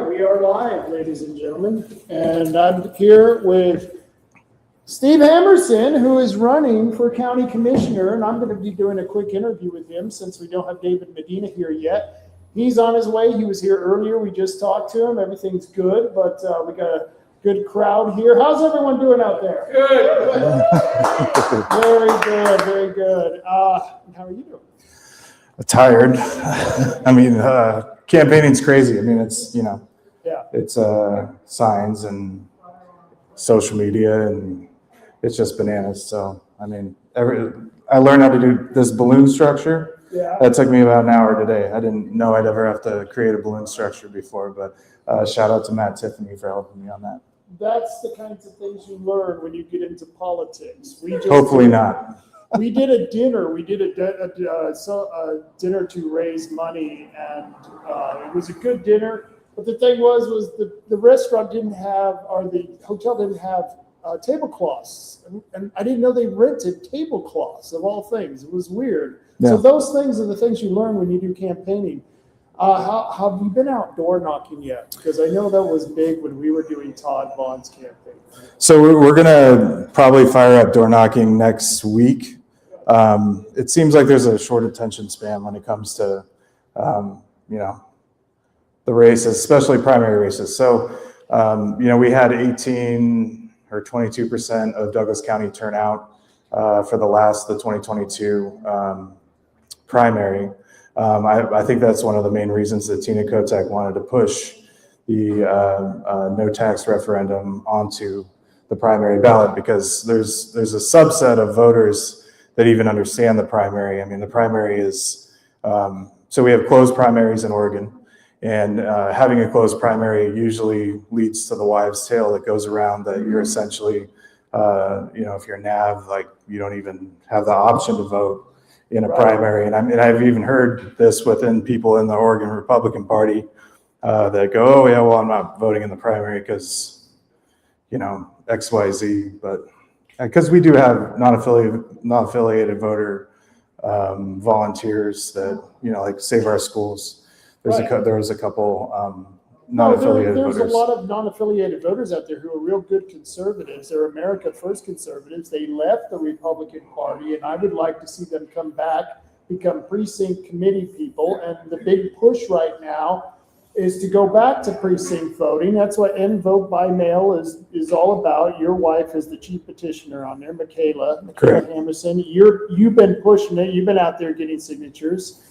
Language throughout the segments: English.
right, we are live, ladies and gentlemen, and I'm here with Steve Hammerson, who is running for county commissioner, and I'm going to be doing a quick interview with him since we don't have David Medina here yet. He's on his way. He was here earlier. We just talked to him. Everything's good, but we got a good crowd here. How's everyone doing out there? Good. Very good, very good. How are you doing? Tired. I mean, campaigning's crazy. I mean, it's, you know, Yeah. it's signs and social media, and it's just bananas. So, I mean, I learned how to do this balloon structure. Yeah. That took me about an hour today. I didn't know I'd ever have to create a balloon structure before, but shout out to Matt Tiffany for helping me on that. That's the kinds of things you learn when you get into politics. Hopefully not. We did a dinner. We did a dinner to raise money, and it was a good dinner. But the thing was the restaurant didn't have, or the hotel didn't have tablecloths, and I didn't know they rented tablecloths of all things. It was weird. Yeah. So those things are the things you learn when you do campaigning. How have you been out door knocking yet? Because I know that was big when we were doing Todd Vaughn's campaign. So we're gonna probably fire up door knocking next week. It seems like there's a short attention span when it comes to, you know, the races, especially primary races. So, you know, we had 18 or 22% of Douglas County turnout for the 2022 primary. I think that's one of the main reasons that Tina Kotek wanted to push the no tax referendum onto the primary ballot, because there's a subset of voters that even understand the primary. I mean, the primary is, so we have closed primaries in Oregon, and having a closed primary usually leads to the wives' tale that goes around that you're essentially, you know, if you're NAV, like you don't even have the option to vote in a primary. And I've even heard this within people in the Oregon Republican Party that go, oh yeah, well, I'm not voting in the primary because, you know, X, Y, Z, but because we do have non-affiliated voter volunteers that, you know, like Save Our Schools. There was a couple non-affiliated voters. There's a lot of non-affiliated voters out there who are real good conservatives. They're America First conservatives. They left the Republican Party, and I would like to see them come back, become precinct committee people. And the big push right now is to go back to precinct voting. That's what End Vote by Mail is all about. Your wife is the chief petitioner on there, Michaela Hammerson. You've been pushing it. You've been out there getting signatures.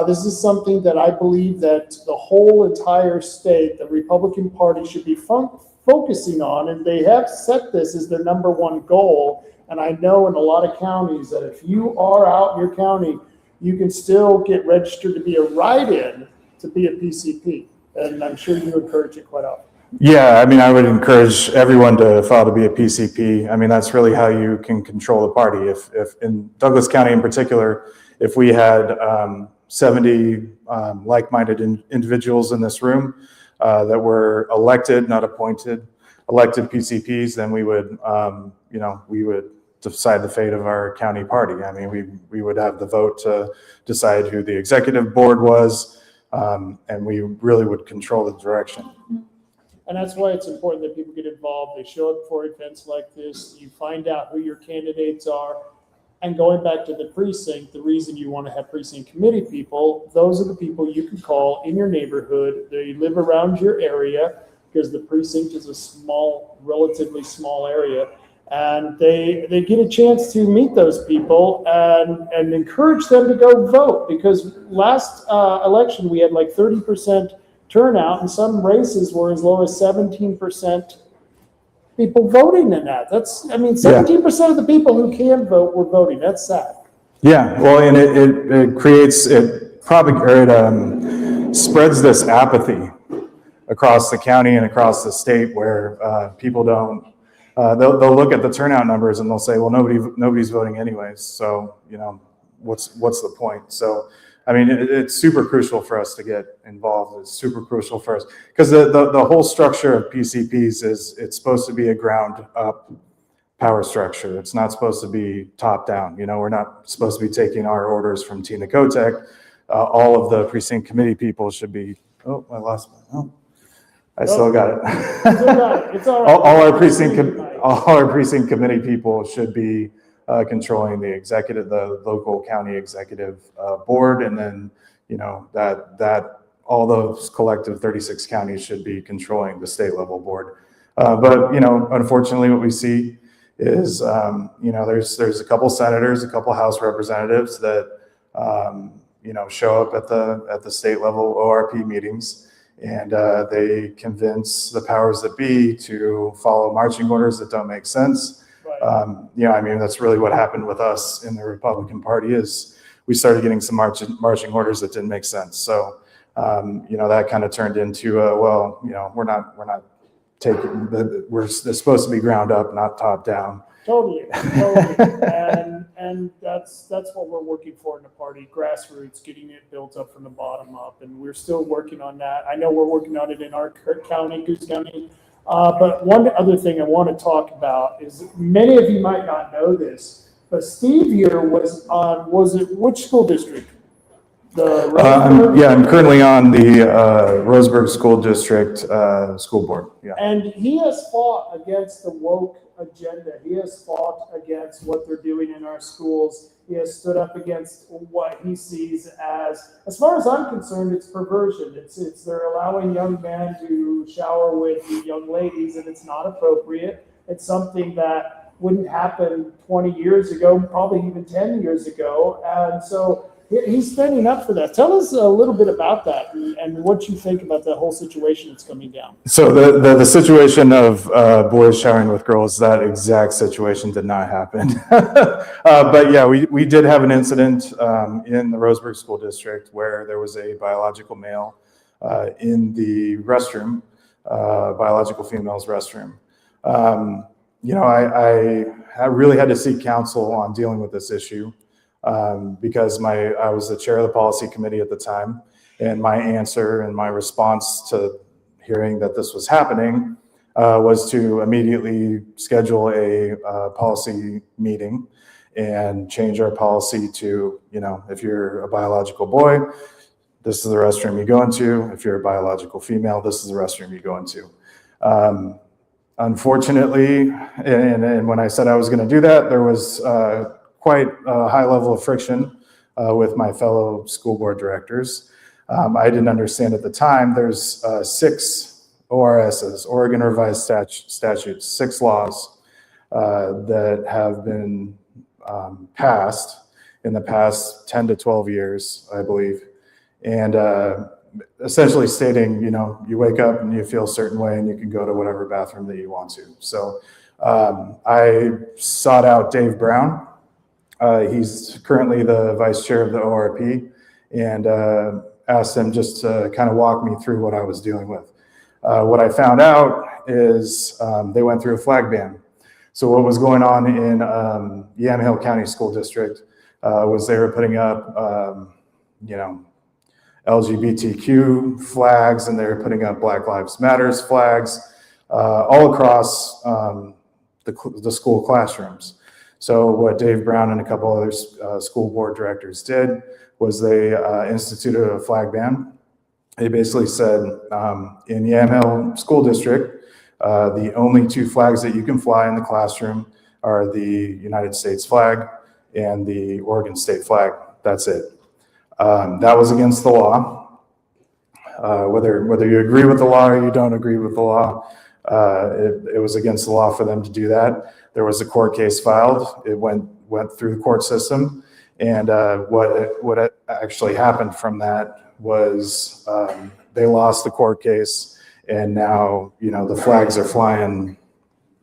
This is something that I believe that the whole entire state, the Republican Party, should be focusing on, and they have set this as their number one goal. And I know in a lot of counties that if you are out in your county, you can still get registered to be a write-in to be a PCP, and I'm sure you encourage it quite often. Yeah, I mean, I would encourage everyone to file to be a PCP. I mean, that's really how you can control the party. If in Douglas County in particular, if we had 70 like-minded individuals in this room that were elected, not appointed, elected PCPs, then we would, you know, we would decide the fate of our county party. I mean, we would have the vote to decide who the executive board was, and we really would control the direction. And that's why it's important that people get involved. They show up for events like this. You find out who your candidates are. And going back to the precinct, the reason you want to have precinct committee people, those are the people you can call in your neighborhood. They live around your area, because the precinct is a small, relatively small area. And they get a chance to meet those people and encourage them to go vote, because last election we had like 30% turnout, and some races were as low as 17% people voting in that. 17% of the people who can vote were voting. That's sad. Yeah, well, and it spreads this apathy across the county and across the state, where people don't. They'll look at the turnout numbers and they'll say, well, nobody's voting anyways. So, you know, what's the point? So, I mean, it's super crucial for us to get involved. It's super crucial for us because the whole structure of PCPs is it's supposed to be a ground up power structure. It's not supposed to be top down. You know, we're not supposed to be taking our orders from Tina Kotek. All of the precinct committee people should be, oh, I lost my, oh. I still got it. Still got it. It's all right. All our precinct committee people should be controlling the local county executive board, and then that all those collective 36 counties should be controlling the state level board. But unfortunately, what we see is there's a couple senators, a couple House representatives that show up at the state level ORP meetings, and they convince the powers that be to follow marching orders that don't make sense. Right. That's really what happened with us in the Republican Party is we started getting some marching orders that didn't make sense. So, that kind of turned into, we're not taking we're supposed to be ground up, not top down. Totally. And that's what we're working for in the party, grassroots, getting it built up from the bottom up. And we're still working on that. I know we're working on it in our county, Goose County. But one other thing I want to talk about is many of you might not know this, but Steve here was it which school district? I'm currently on the Roseburg School District school board. Yeah. And he has fought against the woke agenda. He has fought against what they're doing in our schools. He has stood up against what he sees as far as I'm concerned, it's perversion. It's they're allowing young men to shower with young ladies, and it's not appropriate. It's something that wouldn't happen 20 years ago, probably even 10 years ago. And so he's standing up for that. Tell us a little bit about that and what you think about the whole situation that's coming down. So the situation of boys showering with girls, that exact situation did not happen. But yeah, we did have an incident in the Roseburg School District where there was a biological male in the restroom, biological female's restroom. I really had to seek counsel on dealing with this issue. Because I was the chair of the policy committee at the time, and my answer and my response to hearing that this was happening was to immediately schedule a policy meeting and change our policy to, if you're a biological boy, this is the restroom you go into. If you're a biological female, this is the restroom you go into. Unfortunately, and when I said I was going to do that, there was quite a high level of friction with my fellow school board directors. I didn't understand at the time, there's 6 ORSs, Oregon Revised Statutes, 6 laws that have been passed in the past 10 to 12 years, I believe. And essentially stating, you wake up and you feel a certain way and you can go to whatever bathroom that you want to. So I sought out Dave Brown. He's currently the vice chair of the ORP, and asked him just to kind of walk me through what I was dealing with. What I found out is they went through a flag ban. So what was going on in Yamhill County School District was they were putting up, LGBTQ flags, and they were putting up Black Lives Matters flags all across the school classrooms. So what Dave Brown and a couple other school board directors did was they instituted a flag ban. They basically said in Yamhill School District, the only 2 flags that you can fly in the classroom are the United States flag and the Oregon state flag. That's it. That was against the law. Whether you agree with the law or you don't agree with the law, it was against the law for them to do that. There was a court case filed. It went through the court system, and what actually happened from that was they lost the court case, and now the flags are flying.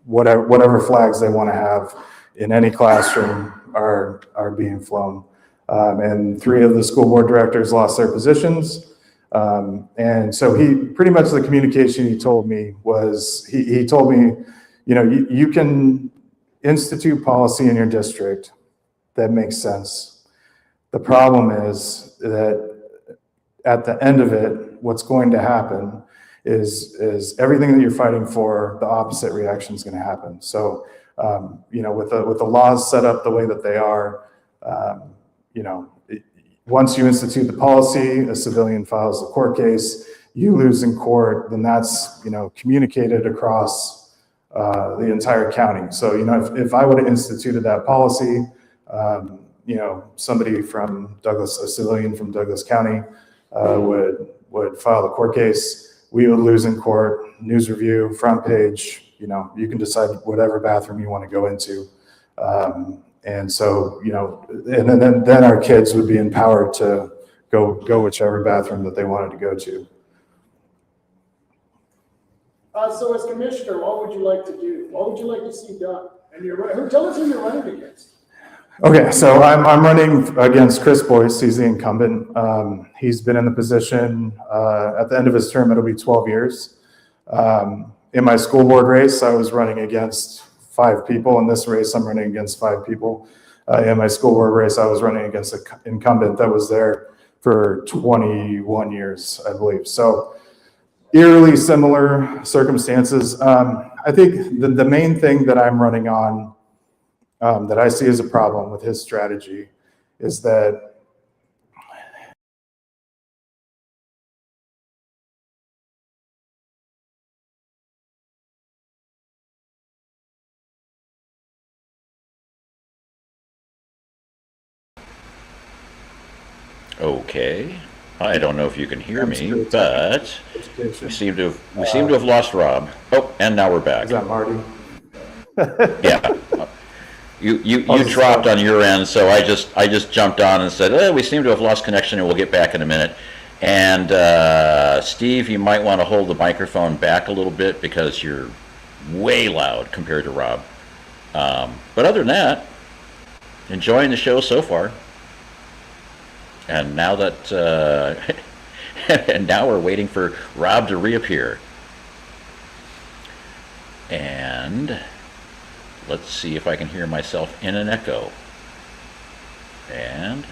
Whatever flags they want to have in any classroom are being flown, and 3 of the school board directors lost their positions. And so pretty much the communication he told me was, he told me, you can institute policy in your district that makes sense. The problem is that at the end of it, what's going to happen is everything that you're fighting for, the opposite reaction is going to happen. So, with the laws set up the way that they are, once you institute the policy, a civilian files the court case, you lose in court, then that's, communicated across the entire county. So, if I would have instituted that policy, somebody from Douglas, a civilian from Douglas County, would file the court case. We would lose in court, news review, front page, you can decide whatever bathroom you want to go into. And so, and then our kids would be empowered to go whichever bathroom that they wanted to go to. So as commissioner, what would you like to do? What would you like to see done? And tell us who you're running against. Okay, so I'm running against Chris Boyce. He's the incumbent. He's been in the position, at the end of his term, it'll be 12 years. In my school board race, I was running against 5 people. In this race, I'm running against 5 people. In my school board race, I was running against an incumbent that was there for 21 years, I believe. So eerily similar circumstances. I think the main thing that I'm running on, that I see as a problem with his strategy is that Okay, I don't know if you can hear me, but we seem to have lost Rob. Oh, and now we're back. Is that Marty? Yeah, you dropped on your end, so I just jumped on and said, we seem to have lost connection, and we'll get back in a minute. And Steve, you might want to hold the microphone back a little bit because you're way loud compared to Rob. But other than that, enjoying the show so far. And now that, and now we're waiting for Rob to reappear. And let's see if I can hear myself in an echo. And.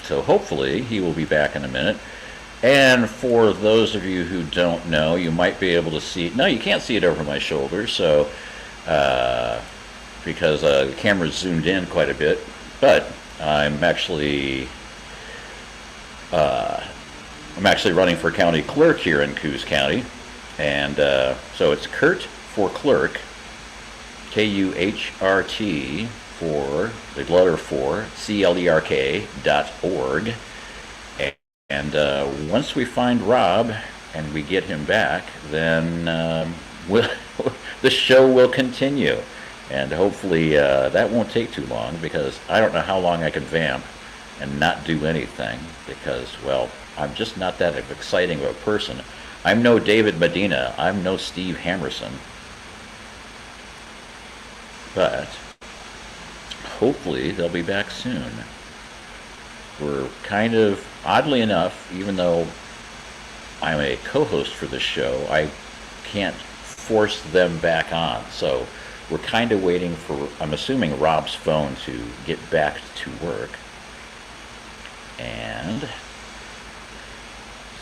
So hopefully he will be back in a minute. And for those of you who don't know, you might be able to see, no, you can't see it over my shoulder, so, because the camera's zoomed in quite a bit, but I'm actually running for county clerk here in Coos County, and so it's Kurt for clerk, KUHRT for the letter 4, CLERK.org. And once we find Rob and we get him back, then the show will continue. And hopefully that won't take too long, because I don't know how long I can vamp and not do anything, because, well, I'm just not that exciting of a person. I'm no David Medina. I'm no Steve Hammerson. But hopefully they'll be back soon. We're kind of, oddly enough, even though I'm a co-host for this show, I can't force them back on. So we're kind of waiting for, I'm assuming, Rob's phone to get back to work. And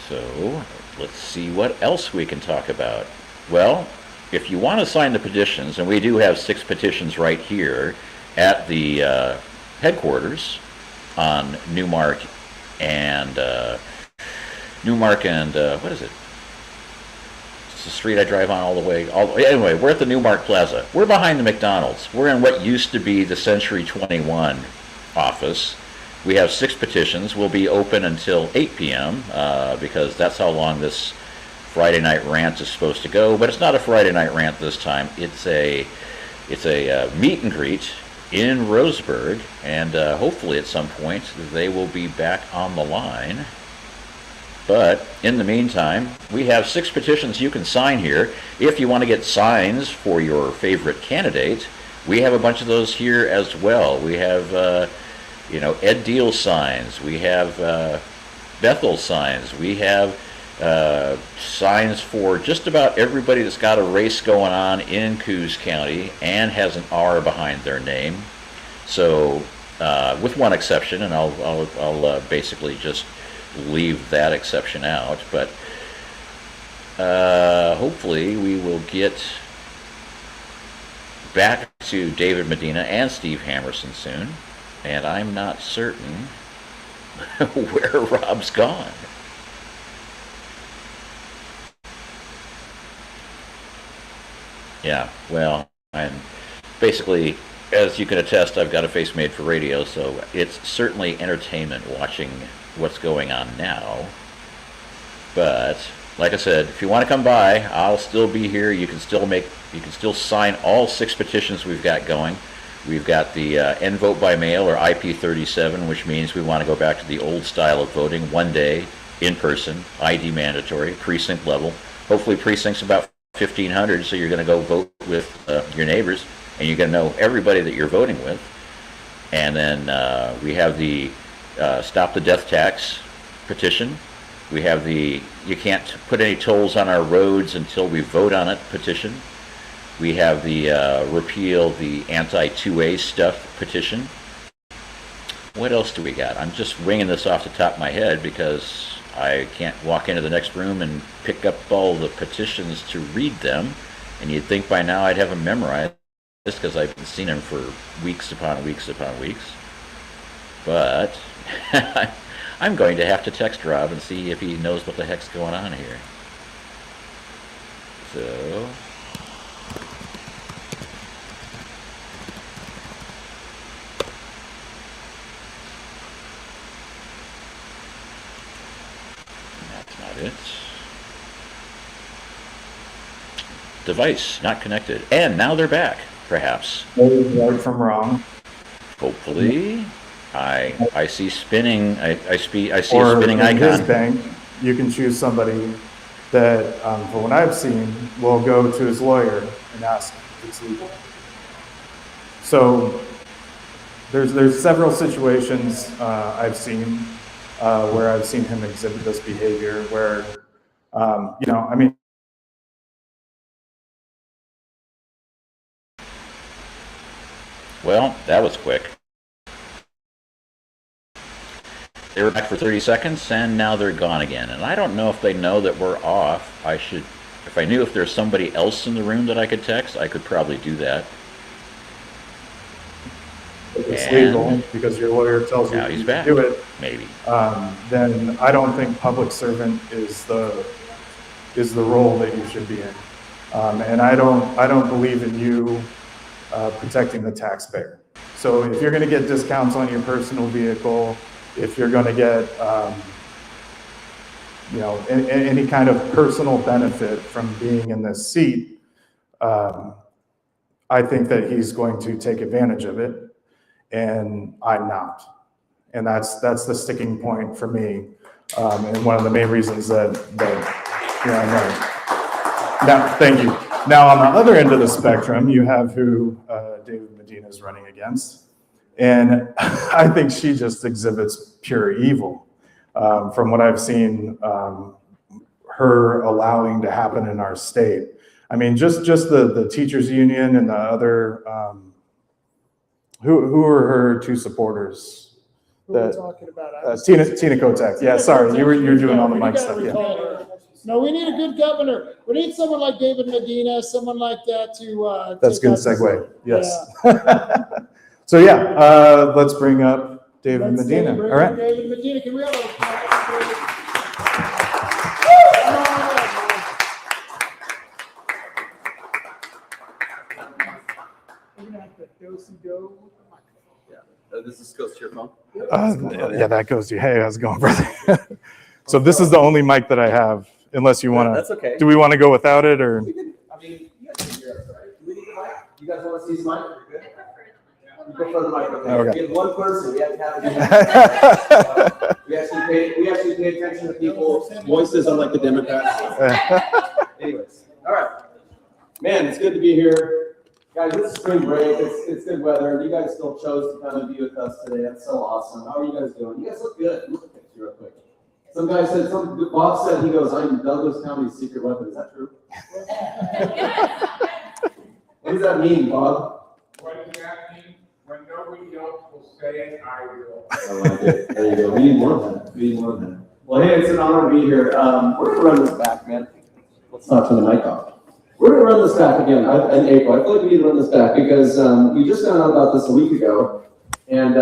so let's see what else we can talk about. Well, if you want to sign the petitions, and we do have 6 petitions right here at the headquarters on Newmark and what is it? It's the street I drive on all the way. Anyway, we're at the Newmark Plaza. We're behind the McDonald's. We're in what used to be the Century 21 office. We have 6 petitions. We'll be open until 8 p.m. Because that's how long this Friday night rant is supposed to go. But it's not a Friday night rant this time. It's a meet and greet in Roseburg, and hopefully at some point they will be back on the line. But in the meantime, we have 6 petitions you can sign here. If you want to get signs for your favorite candidate, we have a bunch of those here as well. We have Ed Deal signs, we have Bethel signs, we have signs for just about everybody that's got a race going on in Coos County and has an R behind their name. So, with one exception, and I'll basically just leave that exception out. But hopefully we will get back to David Medina and Steve Hammerson soon, and I'm not certain where Rob's gone. Yeah, well, and basically, as you can attest, I've got a face made for radio, so it's certainly entertainment watching what's going on now. But like I said, if you want to come by, I'll still be here. You can still sign all 6 petitions we've got going. We've got the end vote by mail, or IP37, which means we want to go back to the old style of voting, 1 day, in person, ID mandatory, precinct level. Hopefully precinct's about 1,500, so you're going to go vote with your neighbors, and you're going to know everybody that you're voting with. And then we have the Stop the Death Tax petition. We have the You Can't Put Any Tolls on Our Roads Until We Vote on It petition. We have the Repeal the Anti-2A Stuff petition. What else do we got? I'm just winging this off the top of my head because I can't walk into the next room and pick up all the petitions to read them. And you'd think by now I'd have them memorized, just because I've seen them for weeks upon weeks upon weeks. But I'm going to have to text Rob and see if he knows what the heck's going on here. So that's not it. Device not connected. And now they're back, perhaps. Right from wrong. Hopefully. I see spinning. I see a Or spinning in his icon. bank, you can choose somebody that, from what I've seen, will go to his lawyer and ask if it's legal. So there's several situations I've seen where I've seen him exhibit this behavior where, I mean, Well, that was quick. They were back for 30 seconds, and now they're gone again. And I don't know if they know that we're off. If I knew if there's somebody else in the room that I could text, I could probably do that. if it's legal because your lawyer tells you Now he's to back. do it, Maybe. then I don't think public servant is the role that you should be in. And I don't believe in you protecting the taxpayer. So if you're going to get discounts on your personal vehicle, if you're going to get any kind of personal benefit from being in this seat, I think that he's going to take advantage of it, and I'm not. And that's the sticking point for me, and one of the main reasons that I'm right. Now, thank you. Now, on the other end of the spectrum, you have who David Medina is running against. And I think she just exhibits pure evil. From what I've seen her allowing to happen in our state. I mean, just the teachers union and the other, who are her two supporters? Who are we talking about? Tina Kotek. Yeah, sorry, you're doing all the mic stuff. Yeah. No, we need a good governor. We need someone like David Medina, someone like that to. That's good segue. Yes. Yeah. So let's bring up David Medina. All right. David Medina, can we have a? This goes to your phone? Yeah, that goes to you. Hey, how's it going, brother? So this is the only mic that I have, unless you want to. That's okay. Do we want to go without it, or? You guys can hear us, right? Do we need the mic? You guys want to see this mic? Good. You prefer the mic, okay. We have one person. We have to have it. We actually pay attention to people's voices, unlike the Democrats. Anyways, all right. Man, it's good to be here. Guys, this is spring break. It's good weather. You guys still chose to come and be with us today. That's so awesome. How are you guys doing? You guys look good. Look at the picture real quick. Some guy said, Bob said, he goes, I'm Douglas County's secret weapon. Is that true? What does that mean, Bob? What does that mean? When nobody else will say it, I will. I like it. There you go. We need more of that. Well, hey, it's an honor to be here. We're going to run this back, man. Let's not turn the mic off. We're going to run this back again in April. I feel like we need to run this back because we just found out about this a week ago. And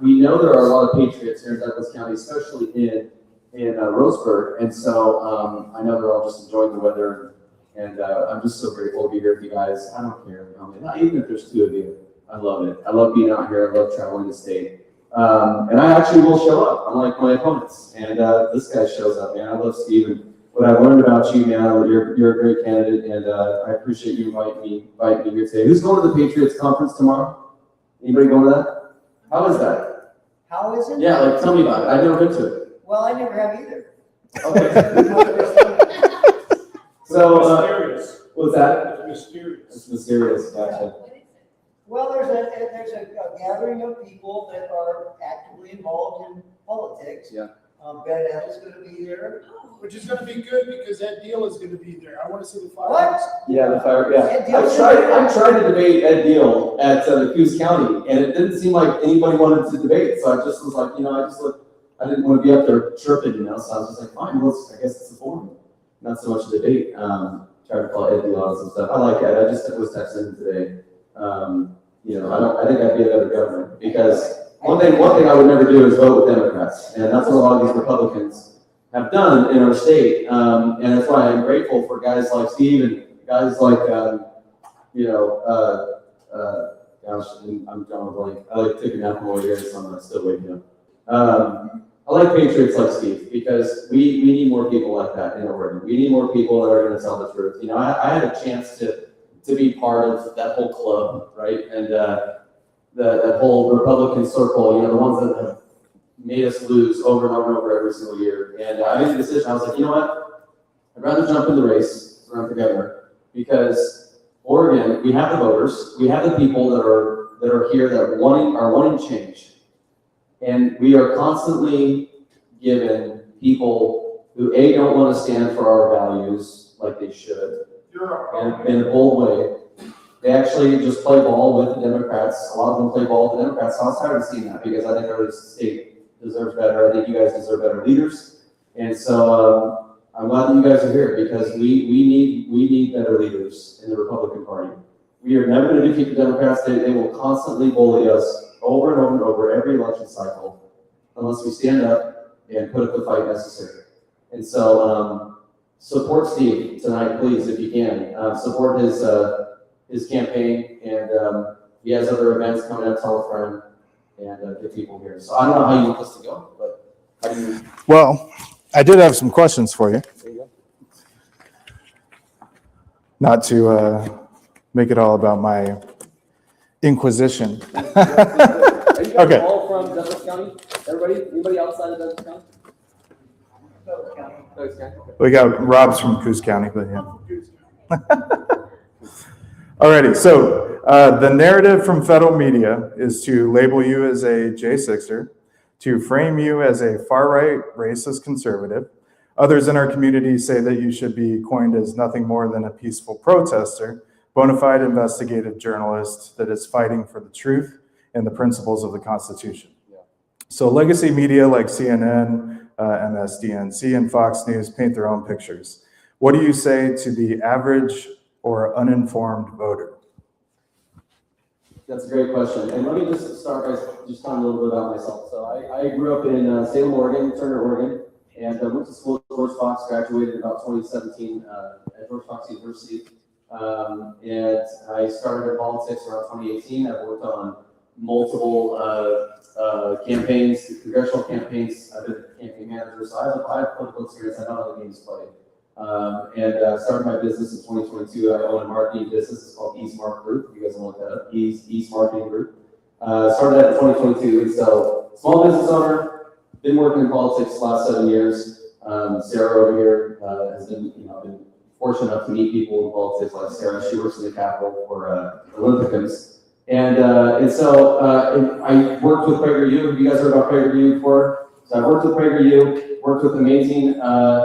we know there are a lot of patriots here in Douglas County, especially in Roseburg. And so I know they're all just enjoying the weather. And I'm just so grateful to be here with you guys. I don't care. Not even if there's two of you. I love it. I love being out here. I love traveling the state. And I actually will show up, unlike my opponents. And this guy shows up, man. I love Steve. And what I've learned about you, man, you're a great candidate. And I appreciate you inviting me here today. Who's going to the Patriots conference tomorrow? Anybody going to that? How is that? How is it? Yeah, like tell me about it. I've never been to it. Well, I never have either. Okay. So, Mysterious. what's that? It's mysterious. It's mysterious. Gotcha. Well, there's a gathering of people that are actively involved in politics. Yeah. Ben Edel's going to be there. Which is gonna be good because that deal is gonna be there. I wanna see the What? fireworks. Yeah, the fire. Yeah. Ed Deal's I tried to debate Ed Deal at Coos County, and it didn't seem like anybody wanted to debate. So I just was like, I didn't want to be up there chirping, so I was just like, fine, I guess it's a forum. Not so much a debate. Tried to call Ed Deal out and some stuff. I like Ed. I just was texting him today. I think I'd be a better governor because one thing I would never do is vote with Democrats, and that's what a lot of these Republicans have done in our state, and that's why I'm grateful for guys like Steve and guys like, gosh, I'm drawing a blank. I like taking out more here, so I'm still waking up. I like patriots like Steve because we need more people like that in Oregon. We need more people that are going to tell the truth. I had a chance to be part of that whole club, right, and that whole Republican circle. The ones that have made us lose over and over and over every single year. And I made the decision. I was like, you know what? I'd rather jump in the race to run for governor because Oregon, we have the voters, we have the people that are here that are wanting change, and we are constantly given people who don't want to stand for our values like they should, in a bold way. They actually just play ball with the Democrats. A lot of them play ball with the Democrats. So I was tired of seeing that because I think our state deserves better. I think you guys deserve better leaders. And so I'm glad that you guys are here because we need better leaders in the Republican Party. We are never going to defeat the Democrats. They will constantly bully us over and over and over every election cycle unless we stand up and put up the fight necessary. And so support Steve tonight, please, if you can. Support his campaign, and he has other events coming up. Tell a friend and get people here. So I don't know how you want this to go, but how do you? Well, I did have some questions for you. There you go. Not to make it all about my inquisition. Are you guys Okay. all from Douglas County? Everybody? Anybody outside of Douglas County? Douglas County. Okay. We got Rob's from Coos County, but yeah. Alrighty, so the narrative from federal media is to label you as a J6er, to frame you as a far-right racist conservative. Others in our community say that you should be coined as nothing more than a peaceful protester, bona fide investigative journalist that is fighting for the truth and the principles of the Constitution. Yeah. So legacy media like CNN, MSDNC, and Fox News paint their own pictures. What do you say to the average or uninformed voter? That's a great question. And let me just start by just talking a little bit about myself. So I grew up in Salem, Oregon, Turner, Oregon, and went to school at George Fox, graduated in about 2017 at George Fox University. And I started in politics around 2018. I've worked on multiple campaigns, congressional campaigns. I've been a campaign manager, so I have political experience. I know how the game's played. And started my business in 2022. I own a marketing business. It's called Eastmark Group. You guys want to look that up. East Marketing Group. Started that in 2022. And so, small business owner. Been working in politics the last 7 years. Sarah over here has been, been fortunate enough to meet people in politics like Sarah. She works in the Capitol for Olympicans. And so I worked with PragerU. Have you guys heard about PragerU before? So I worked with PragerU, worked with amazing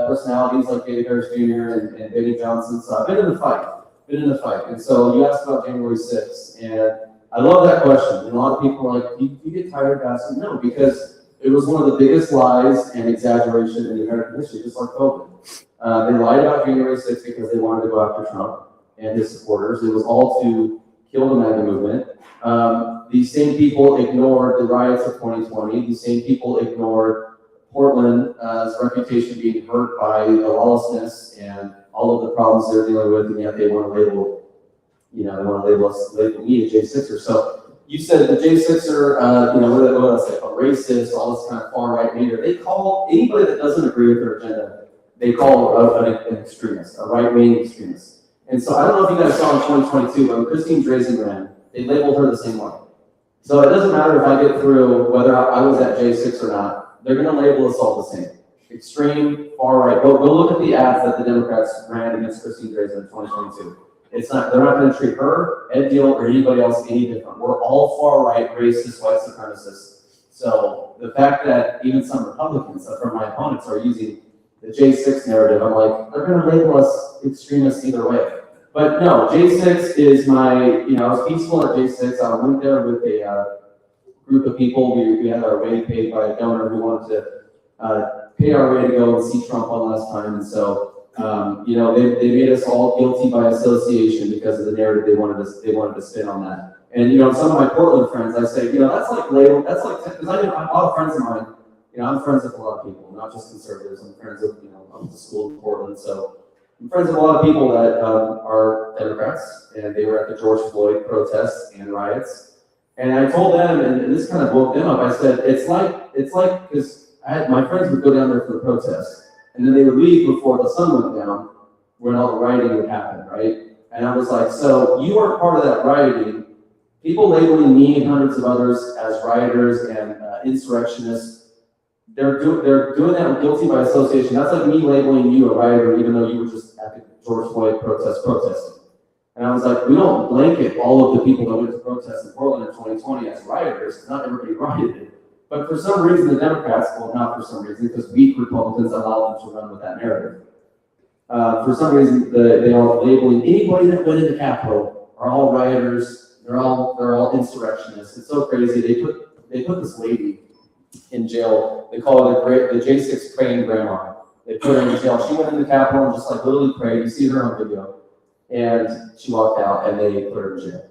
personalities like David Harris Jr. and Benny Johnson. So I've been in the fight. And so you asked about January 6th, and I love that question. And a lot of people are like, you get tired of asking? No, because it was one of the biggest lies and exaggeration in American history, just like COVID. They lied about January 6th because they wanted to go after Trump. and his supporters. It was all to kill the MAGA movement. These same people ignored the riots of 2020. These same people ignored Portland's reputation being hurt by the lawlessness and all of the problems they're dealing with, and yet they want to label, they want to label me a J6er. So you said the J6er, what else they call racist, all this kind of far right leader. They call anybody that doesn't agree with their agenda, they call an extremist, a right wing extremist. And so I don't know if you guys saw in 2022, but when Christine Drazen ran, they labeled her the same way. So it doesn't matter if I get through whether I was at J6 or not, they're going to label us all the same. Extreme, far right. Go look at the ads that the Democrats ran against Christine Drazen in 2022. They're not going to treat her, Ed Deal, or anybody else any different. We're all far right, racist, white supremacists. So the fact that even some Republicans, from my opponents, are using the J6 narrative, I'm like, they're going to label us extremists either way. But no, J6 is my, I was peaceful at J6. I went there with a group of people. We had our way paid by a donor who wanted to pay our way to go and see Trump one last time. And so, they made us all guilty by association because of the narrative they wanted to spin on that. And, some of my Portland friends, I say, because I have a lot of friends of mine, I'm friends with a lot of people, not just conservatives. I'm friends with, I went to school in Portland, so I'm friends with a lot of people that are Democrats, and they were at the George Floyd protests and riots. And I told them, and this kind of woke them up. I said, it's like because my friends would go down there for the protest, and then they would leave before the sun went down, when all the rioting would happen, right? And I was like, so you are part of that rioting. People labeling me and hundreds of others as rioters and insurrectionists. They're doing that guilty by association. That's like me labeling you a rioter, even though you were just at the George Floyd protesting. And I was like, we don't blanket all of the people that went to protest in Portland in 2020 as rioters. Not everybody rioted. But for some reason, the Democrats, well, not for some reason, because weak Republicans allow them to run with that narrative. For some reason, they are labeling anybody that went into Capitol are all rioters. They're all insurrectionists. It's so crazy. They put this lady in jail. They call her the J6 praying grandma. They put her in jail. She went in the Capitol and just literally prayed. You see her on video. And she walked out and they put her in jail.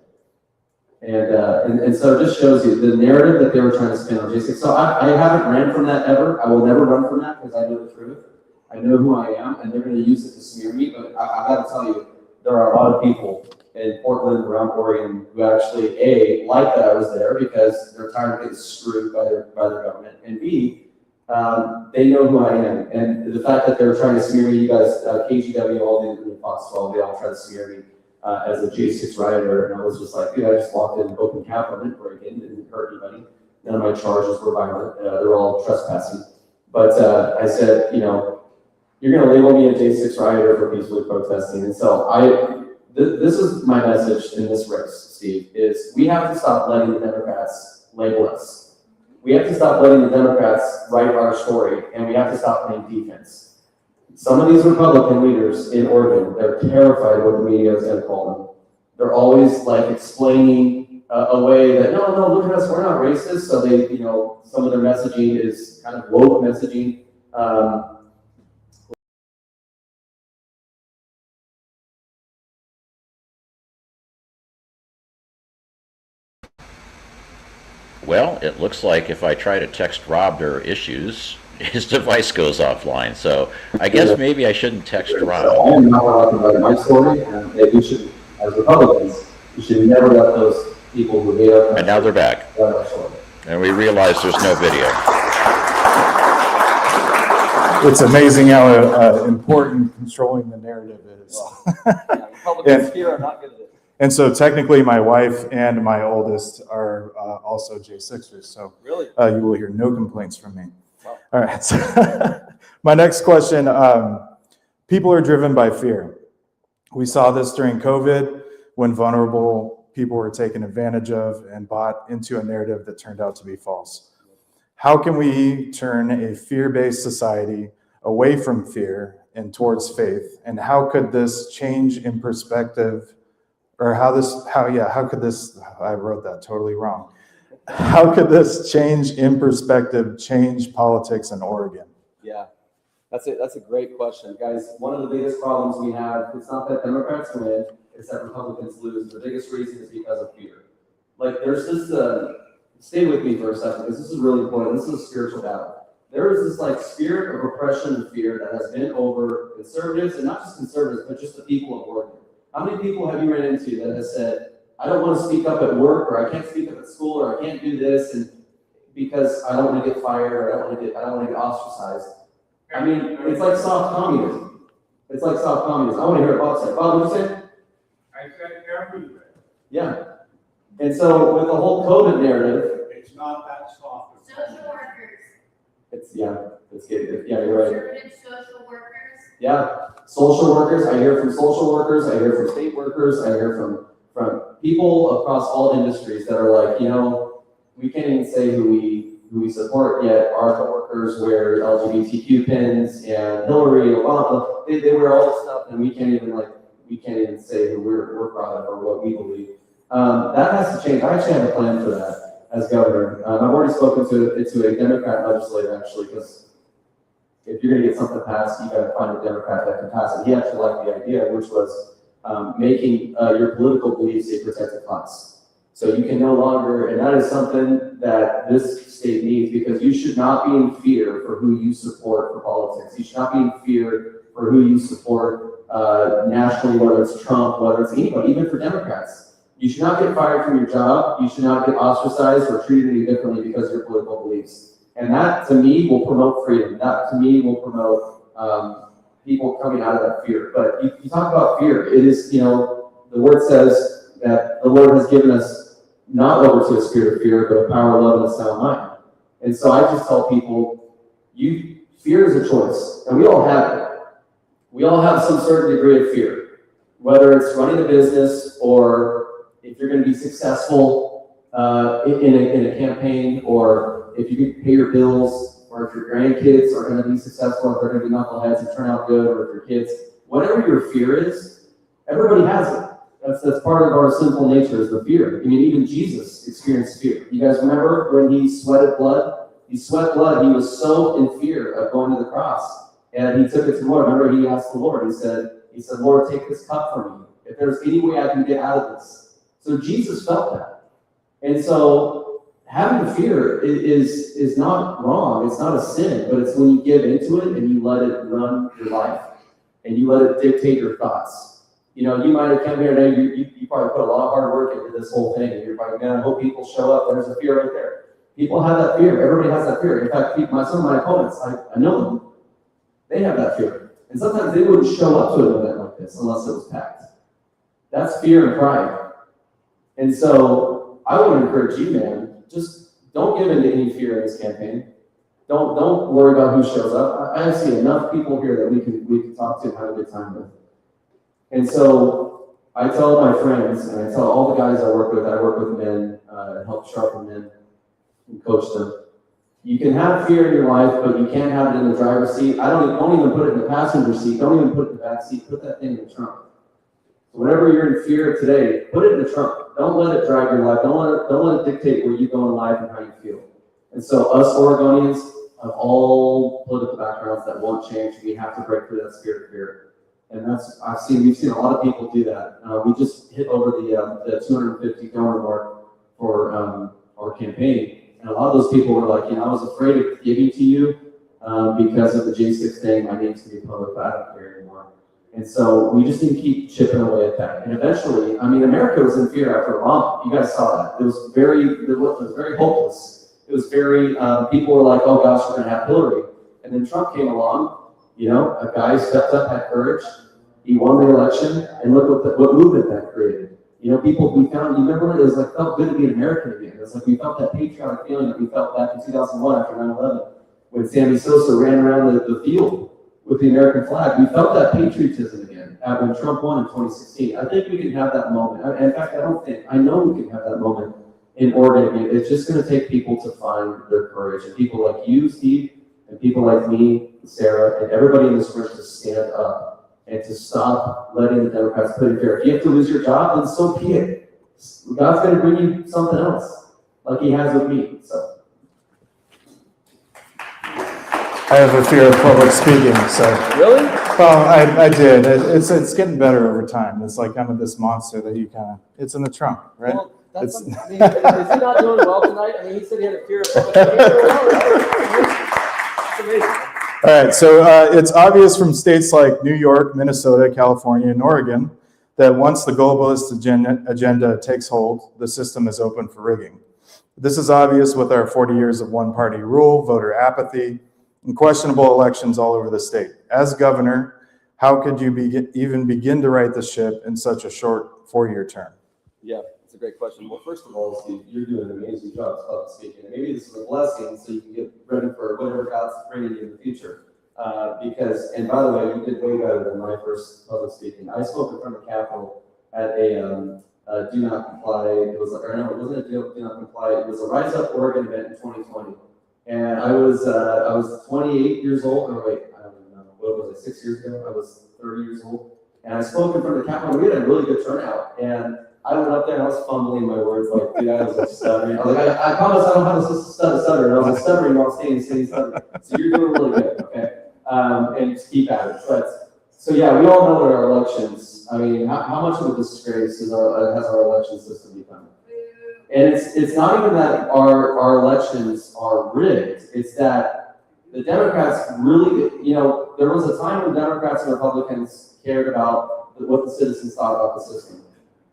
And so it just shows you the narrative that they were trying to spin on J6. So I haven't ran from that ever. I will never run from that because I know the truth. I know who I am, and they're going to use it to smear me. But I got to tell you, there are a lot of people in Portland, around Oregon, who actually, A, like that I was there because they're tired of getting screwed by their government, and B, they know who I am. And the fact that they're trying to smear me, you guys, KGW, all the Fox 12, they all try to smear me as a J6 rioter, and I was just like, dude, I just walked in and opened Capitol, didn't break in, didn't hurt anybody. None of my charges were violent. They're all trespassing. But I said, you're going to label me a J6 rioter for peacefully protesting. And so this is my message in this race, Steve, is we have to stop letting the Democrats label us. We have to stop letting the Democrats write our story, and we have to stop playing defense. Some of these Republican leaders in Oregon, they're terrified of what the media is going to call them. They're always explaining a way that, no, look at us, we're not racist. So they, some of their messaging is kind of woke messaging. Well, it looks like if I try to text Rob their issues, his device goes offline. So I guess maybe I shouldn't text Rob. I am not allowed to write my story, and we should, as Republicans, we should never let those people who hate us. And now they're back. Write our story. And we realize there's no video. It's amazing how important controlling the narrative is. Republicans here are not good at it. And so technically my wife and my oldest are also J6ers. So Really? You will hear no complaints from me. Wow. All right. So my next question, people are driven by fear. We saw this during COVID when vulnerable people were taken advantage of and bought into a narrative that turned out to be false. How can we turn a fear-based society away from fear and towards faith? And how could this change in perspective, or how could this, I wrote that totally wrong. How could this change in perspective change politics in Oregon? Yeah, that's a great question, guys. One of the biggest problems we have, it's not that Democrats win, is that Republicans lose. The biggest reason is because of fear. Like there's this, stay with me for a second, because this is really important. This is a spiritual battle. There is this like spirit of oppression and fear that has been over conservatives, and not just conservatives, but just the people of Oregon. How many people have you ran into that has said, I don't want to speak up at work, or I can't speak up at school, or I can't do this, and because I don't want to get fired, or I don't want to get ostracized. I mean, it's like soft communism. It's like soft communism. I want to hear what Bob said. Bob, what did you say? I said everything. Yeah. And so with the whole COVID narrative, It's not that soft. Social workers. it's good. Yeah, you're right. Conservative social workers. Yeah, social workers. I hear from social workers. I hear from state workers. I hear from people across all industries that are like, you know, we can't even say who we support yet. Our coworkers wear LGBTQ pins, and Hillary, Obama, they wear all this stuff, and we can't even say who we're proud of or what we believe. That has to change. I actually have a plan for that as governor. I've already spoken to a Democrat legislator, actually, because if you're going to get something passed, you got to find a Democrat that can pass it. He actually liked the idea, which was making your political beliefs a protected class. So you can no longer, and that is something that this state needs, because you should not be in fear for who you support for politics. You should not be in fear for who you support nationally, whether it's Trump, whether it's anybody, even for Democrats. You should not get fired from your job. You should not get ostracized or treated any differently because of your political beliefs. And that, to me, will promote freedom. That, to me, will promote people coming out of that fear. But you talk about fear. It is, you know, the word says that the Lord has given us not over to a spirit of fear, but a power, love, and a sound mind. And so I just tell people, fear is a choice, and we all have it. We all have some certain degree of fear, whether it's running a business, or if you're going to be successful in a campaign, or if you can pay your bills, or if your grandkids are going to be successful, if they're going to be knuckleheads and turn out good, or if your kids, whatever your fear is, everybody has it. That's part of our sinful nature, is the fear. I mean, even Jesus experienced fear. You guys remember when he sweated blood? He sweat blood. He was so in fear of going to the cross. And he took it to the Lord. Remember, he asked the Lord, he said, Lord, take this cup from me. If there's any way I can get out of this. So Jesus felt that. And so having fear is not wrong. It's not a sin, but it's when you give into it and you let it run your life and you let it dictate your thoughts. You know, you might have come here today, you probably put a lot of hard work into this whole thing, and you're probably, man, I hope people show up. There's a fear right there. People have that fear. Everybody has that fear. In fact, some of my opponents, I know them. They have that fear. And sometimes they wouldn't show up to an event like this unless it was packed. That's fear and pride. And so I would encourage you, man, just don't give in to any fear in this campaign. Don't worry about who shows up. I see enough people here that we can talk to and have a good time with. And so I tell my friends, and I tell all the guys I work with men, and help sharpen men and coach them. You can have fear in your life, but you can't have it in the driver's seat. Don't even put it in the passenger seat. Don't even put it in the back seat. Put that thing in the trunk. So whenever you're in fear today, put it in the trunk. Don't let it drive your life. Don't let it dictate where you go in life and how you feel. And so us Oregonians of all political backgrounds that won't change, we have to break through that spirit of fear. And we've seen a lot of people do that. We just hit over the 250 donor mark for our campaign. And a lot of those people were like, I was afraid of giving to you because of the J6 thing. My name's going to be public, but I don't care anymore. And so we just need to keep chipping away at that. And eventually, America was in fear after Obama. You guys saw that. It was very hopeless. It was very, people were like, oh gosh, we're going to have Hillary. And then Trump came along. A guy stepped up, had courage. He won the election, and look what movement that created. People we found. You remember when it was like felt good to be an American again. It was like we felt that patriotic feeling that we felt back in 2001 after 9/11, when Sammy Sosa ran around the field with the American flag. We felt that patriotism again when Trump won in 2016. I think we can have that moment. In fact, I know we can have that moment in Oregon again. It's just going to take people to find their courage, and people like you, Steve, and people like me, Sarah, and everybody in this room to stand up and to stop letting the Democrats put in fear. If you have to lose your job, then so be it. God's going to bring you something else, like he has with me. So. I have a fear of public speaking, so. Really? Well, I did. It's getting better over time. It's like kind of this monster that you kind of, it's in the trunk, right? Well, that's, It's- I mean, is he not doing well tonight? I mean, he said he had a fear of public speaking. It's amazing. All right, so it's obvious from states like New York, Minnesota, California, and Oregon that once the globalist agenda takes hold, the system is open for rigging. This is obvious with our 40 years of one-party rule, voter apathy, and questionable elections all over the state. As governor, how could you even begin to right the ship in such a short 4-year term? Yeah, that's a great question. Well, first of all, Steve, you're doing an amazing job of public speaking. And maybe this is a blessing so you can get ready for whatever God's bringing you in the future. And by the way, you did way better than my first public speaking. I spoke in front of Capitol at a do not comply. It was, or no, it wasn't a do not comply. It was a Rise Up Oregon event in 2020. And I was 28 years old, or wait, I don't even know, what was it, 6 years ago? I was 30 years old. And I spoke in front of the Capitol. We had a really good turnout. And I went up there and I was fumbling my words, like, dude, I was like stuttering. I was like, I promise I don't have a stutter. And I was stuttering while saying stuttering. So you're doing really good, okay? And just keep at it. So yeah, we all know that our elections, I mean, how much of a disgrace has our election system become? And it's not even that our elections are rigged, it's that the Democrats really, there was a time when Democrats and Republicans cared about what the citizens thought about the system.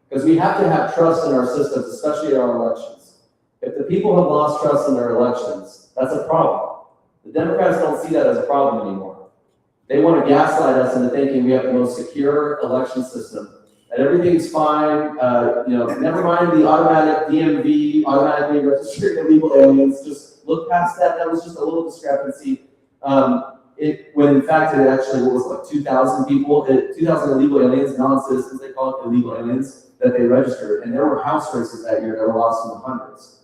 Because we have to have trust in our systems, especially in our elections. If the people have lost trust in their elections, that's a problem. The Democrats don't see that as a problem anymore. They want to gaslight us into thinking we have the most secure election system, that everything's fine, never mind the automatic DMV, automatically registered illegal aliens, just look past that, that was just a little discrepancy. When in fact it actually was like 2,000 people, 2,000 illegal aliens, non-citizens, they call it illegal aliens, that they registered, and there were house races that year that were lost in the hundreds.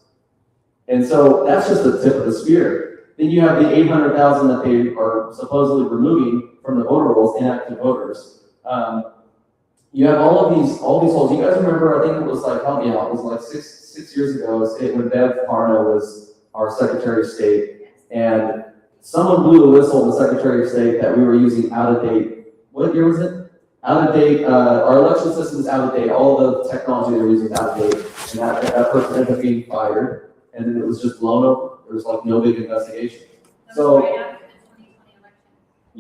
And so that's just the tip of the spear. Then you have the 800,000 that they are supposedly removing from the voter rolls, inactive voters. You have all these holes. You guys remember, I think it was like, help me out, it was like six years ago, when Bev Parno was our Secretary of State, and someone blew the whistle in the Secretary of State that we were using out-of-date, what year was it? Out-of-date, our election system is out-of-date, all the technology they were using is out-of-date, and that person ended up being fired, and then it was just blown over. There was like no big investigation. So, Right after the 2020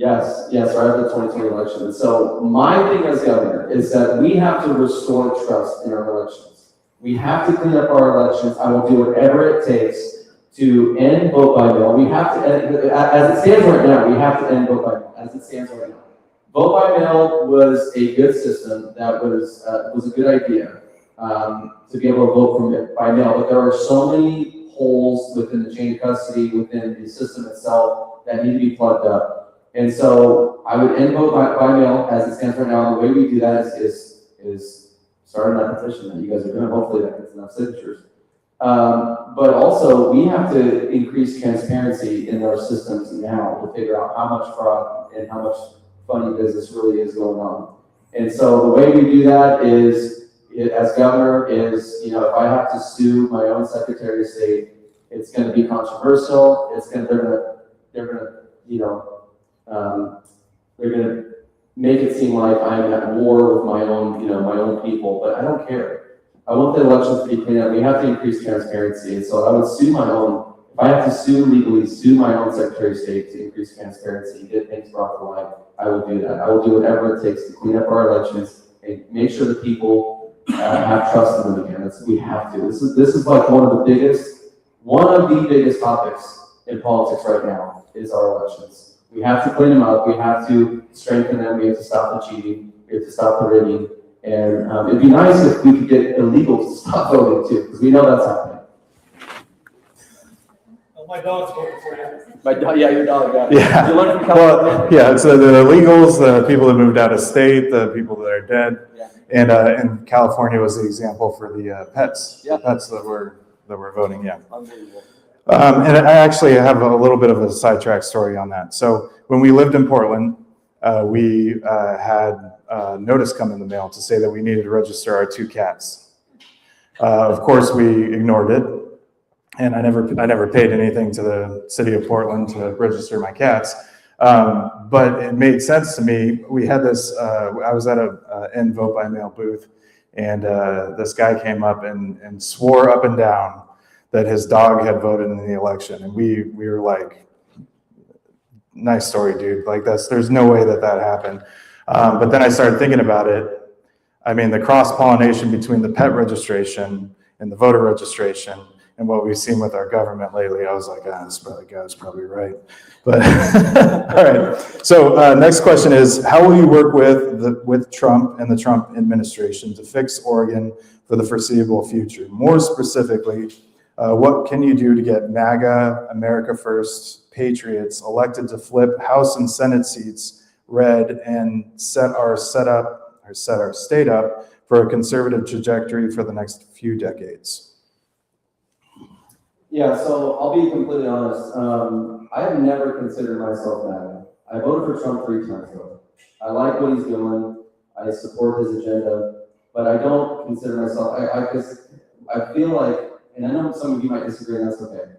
election. yes, right after the 2020 election. And so my thing as governor is that we have to restore trust in our elections. We have to clean up our elections. I will do whatever it takes to end vote by mail. We have to, as it stands right now, we have to end vote by mail, as it stands right now. Vote by mail was a good system that was a good idea to be able to vote by mail, but there are so many holes within the chain of custody, within the system itself, that need to be plugged up. And so I would end vote by mail as it stands right now. The way we do that is starting that petition that you guys are doing. Hopefully that gets enough signatures. But also we have to increase transparency in our systems now to figure out how much fraud and how much funny business really is going on. And so the way we do that is, as governor, is, if I have to sue my own Secretary of State, it's going to be controversial. They're going to make it seem like I'm at war with my own people, but I don't care. I want the elections to be clean up. We have to increase transparency. And so I would sue my own, if I have to sue my own Secretary of State to increase transparency and get things brought to light, I will do that. I will do whatever it takes to clean up our elections and make sure that people have trust in them again. We have to. This is like one of the biggest topics in politics right now is our elections. We have to clean them up. We have to strengthen them. We have to stop the cheating. We have to stop the rigging. And it'd be nice if we could get illegals to stop voting too, because we know that's happening. My dog's voting for you. My dog, yeah, your dog got it. Yeah. You learned from Well, California. yeah, so the illegals, the people that moved out of state, the people that are dead, and California was the example for the pets. Yeah. Pets that were voting, yeah. Unbelievable. And I actually have a little bit of a sidetrack story on that. So when we lived in Portland, we had a notice come in the mail to say that we needed to register our 2 cats. Of course, we ignored it. and I never paid anything to the city of Portland to register my cats. But it made sense to me. We had this, I was at a end vote by mail booth, and this guy came up and swore up and down that his dog had voted in the election. And we were like, nice story, dude. Like there's no way that happened. But then I started thinking about it. I mean, the cross-pollination between the pet registration and the voter registration and what we've seen with our government lately, I was like, this guy's probably right. But all right. So next question is, how will you work with Trump and the Trump administration to fix Oregon for the foreseeable future? More specifically, what can you do to get MAGA, America First, patriots elected to flip House and Senate seats red and set our state up for a conservative trajectory for the next few decades? Yeah, so I'll be completely honest. I have never considered myself MAGA. I voted for Trump 3 times though. I like what he's doing. I support his agenda, but I don't consider myself, because I feel like, and I know some of you might disagree, and that's okay.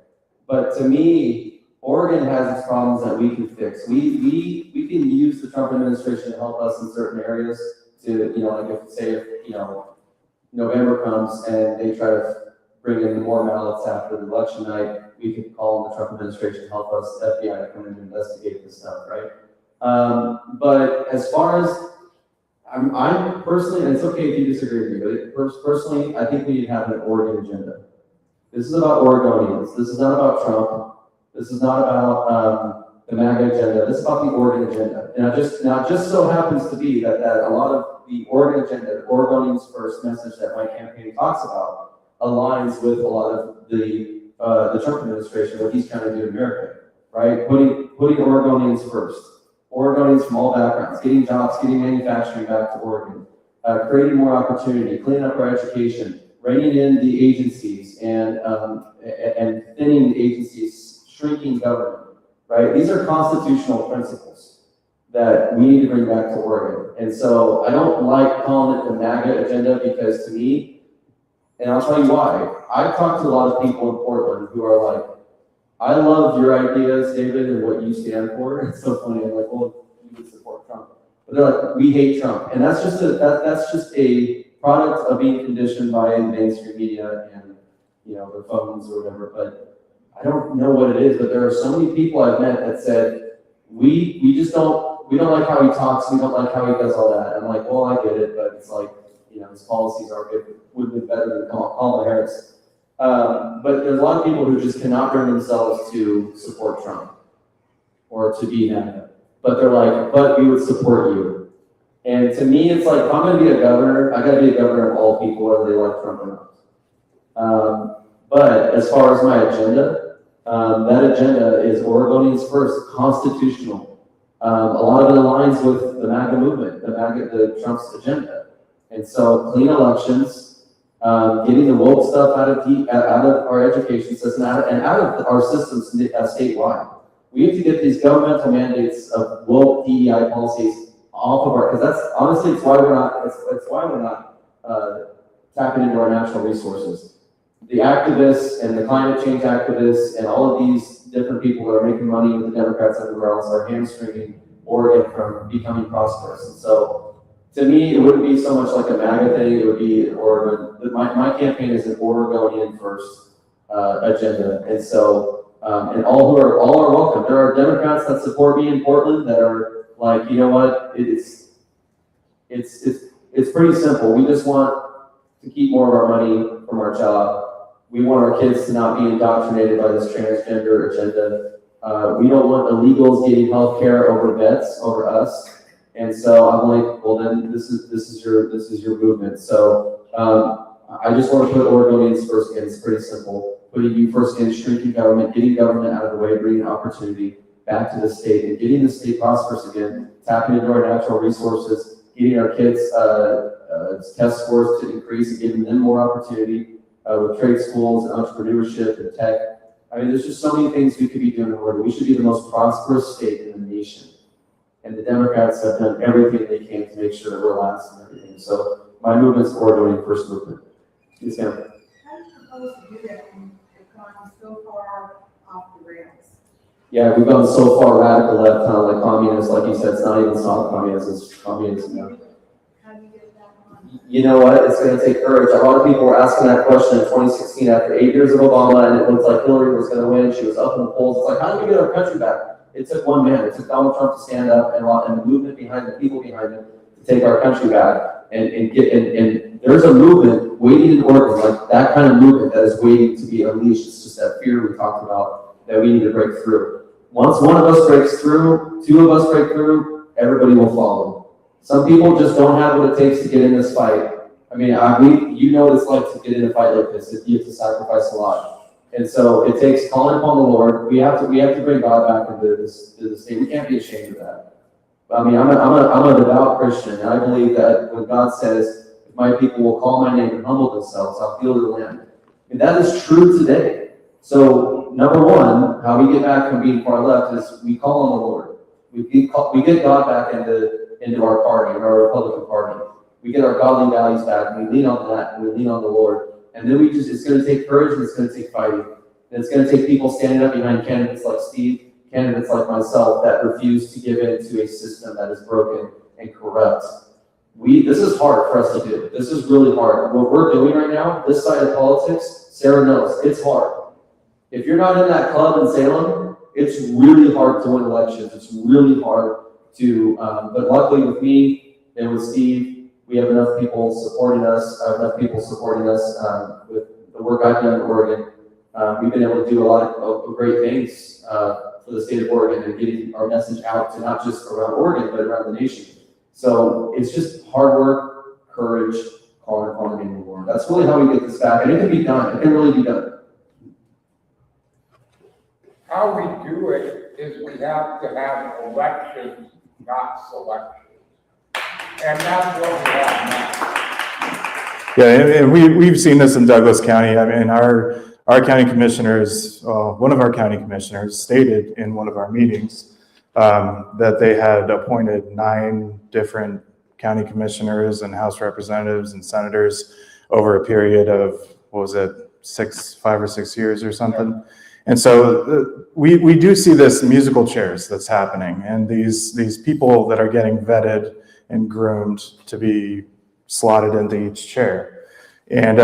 But to me, Oregon has its problems that we can fix. We can use the Trump administration to help us in certain areas to, like if November comes and they try to bring in more ballots after the election night, we could call on the Trump administration to help us, FBI, to come in and investigate this stuff, right? But as far as, I'm personally, and it's okay if you disagree with me, but personally, I think we need to have an Oregon agenda. This is about Oregonians. This is not about Trump. This is not about the MAGA agenda. This is about the Oregon agenda. And it just so happens to be that a lot of the Oregon agenda, the Oregonians First message that my campaign talks about, aligns with a lot of the Trump administration, what he's trying to do in America, right? Putting Oregonians first. Oregonians from all backgrounds, getting jobs, getting manufacturing back to Oregon, creating more opportunity, cleaning up our education, reining in the agencies and thinning the agencies, shrinking government, right? These are constitutional principles that we need to bring back to Oregon. And so I don't like calling it the MAGA agenda because to me, and I'll tell you why. I've talked to a lot of people in Portland who are like, I love your ideas, David, and what you stand for. It's so funny. I'm like, well, you would support Trump. But they're like, we hate Trump. And that's just a product of being conditioned by the mainstream media and their phones or whatever. But I don't know what it is, but there are so many people I've met that said, we don't like how he talks, we don't like how he does all that. I'm like, well, I get it, but it's like, his policies are good, would be better than Kamala Harris. But there's a lot of people who just cannot bring themselves to support Trump or to be MAGA. But they're like, but we would support you. And to me, it's like, if I'm going to be a governor, I got to be a governor of all people, whether they like Trump or not. But as far as my agenda, that agenda is Oregonians First, constitutional. A lot of it aligns with the MAGA movement, the Trump's agenda. And so clean elections, getting the woke stuff out of our education system and out of our systems statewide. We have to get these governmental mandates of woke DEI policies off of because that's honestly it's why we're not tapping into our natural resources. The activists and the climate change activists and all of these different people that are making money with the Democrats everywhere else are hamstringing Oregon from becoming prosperous. And so to me, it wouldn't be so much like a MAGA thing, it would be Oregon. My campaign is an Oregonian First agenda. And so, and all are welcome. There are Democrats that support me in Portland that are like, you know what, it's pretty simple. We just want to keep more of our money from our job. We want our kids to not be indoctrinated by this transgender agenda. We don't want illegals getting health care over vets, over us. And so I'm like, well, then this is your movement. So I just want to put Oregonians first again. It's pretty simple. Putting you first in, shrinking government, getting government out of the way, bringing opportunity back to the state, and getting the state prosperous again, tapping into our natural resources, getting our kids' test scores to increase, and giving them more opportunity with trade schools and entrepreneurship and tech. I mean, there's just so many things we could be doing in Oregon. We should be the most prosperous state in the nation. And the Democrats have done everything they can to make sure that we're last and everything. So my movement's Oregonian First movement. Yes, ma'am. How do you propose to do that in gone so far off the rails. Yeah, we've gone so far radical left, kind of like communists, like you said, it's not even soft communism, it's communism now. How do you get that on? You know what? It's going to take courage. A lot of people were asking that question in 2016 after 8 years of Obama, and it looked like Hillary was going to win. She was up in the polls. It's like, how do we get our country back? It took one man. It took Donald Trump to stand up and the movement behind the people behind him to take our country back. And there's a movement waiting in Oregon, like that kind of movement that is waiting to be unleashed. It's just that fear we talked about that we need to break through. Once one of us breaks through, two of us break through, everybody will follow. Some people just don't have what it takes to get in this fight. I mean, you know what it's like to get in a fight like this. You have to sacrifice a lot. And so it takes calling upon the Lord. We have to bring God back into this state. We can't be ashamed of that. I mean, I'm a devout Christian, and I believe that when God says, if my people will call my name and humble themselves, I'll heal their land. And that is true today. So, number one, how we get back from being far left is we call on the Lord. We get God back into our party, in our Republican Party. We get our godly values back, and we lean on that, and we lean on the Lord. And then it's going to take courage, and it's going to take fighting. And it's going to take people standing up behind candidates like Steve, candidates like myself that refuse to give in to a system that is broken and corrupt. This is hard for us to do. This is really hard. What we're doing right now, this side of politics, Sarah knows, it's hard. If you're not in that club in Salem, it's really hard to win elections. It's really hard to, but luckily with me and with Steve, we have enough people supporting us, with the work I've done in Oregon. We've been able to do a lot of great things for the state of Oregon and getting our message out to not just around Oregon, but around the nation. So it's just hard work, courage, calling upon the name of the Lord. That's really how we get this back. And it can be done. It can really be done. How we do it is we have to have elections, not selections. And that's what we have now. Yeah, and we've seen this in Douglas County. I mean, our county commissioners, one of our county commissioners stated in one of our meetings that they had appointed 9 different county commissioners and House representatives and senators over a period of, 5 or 6 years or something. And so we do see this musical chairs that's happening, and these people that are getting vetted and groomed to be slotted into each chair. And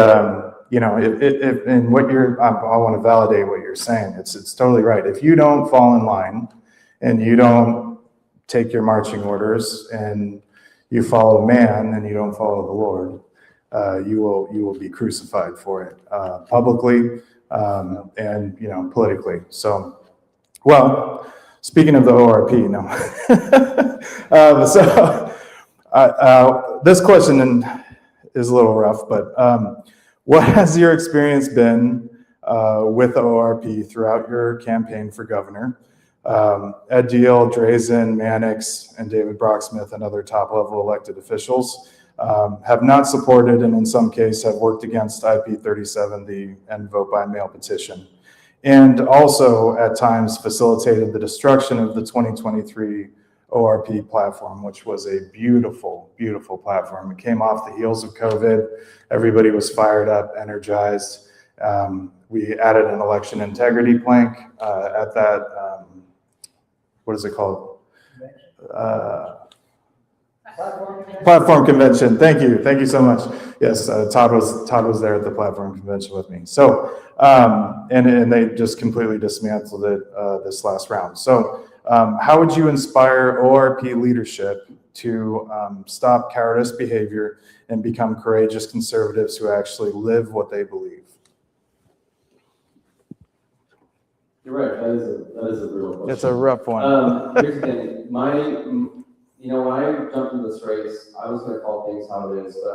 you know, and what I want to validate what you're saying. It's totally right. If you don't fall in line and you don't take your marching orders and you follow man and you don't follow the Lord, you will be crucified for it publicly and politically. So, well, speaking of the ORP, no. This question is a little rough, but what has your experience been with the ORP throughout your campaign for governor? Ed Deal, Drazen, Mannix, and David Brocksmith and other top-level elected officials have not supported and in some cases have worked against IP 37, the end vote by mail petition, and also at times facilitated the destruction of the 2023 ORP platform, which was a beautiful, beautiful platform. It came off the heels of COVID. Everybody was fired up, energized. We added an election integrity plank at that, what is it called? Platform convention. Thank you so much. Yes, Todd was there at the platform convention with me. So, and they just completely dismantled it this last round. So, how would you inspire ORP leadership to stop cowardice behavior and become courageous conservatives who actually live what they believe? You're right. That is a real question. It's a rough one. Here's the thing. When I jumped into this race, I was going to call things how it is, but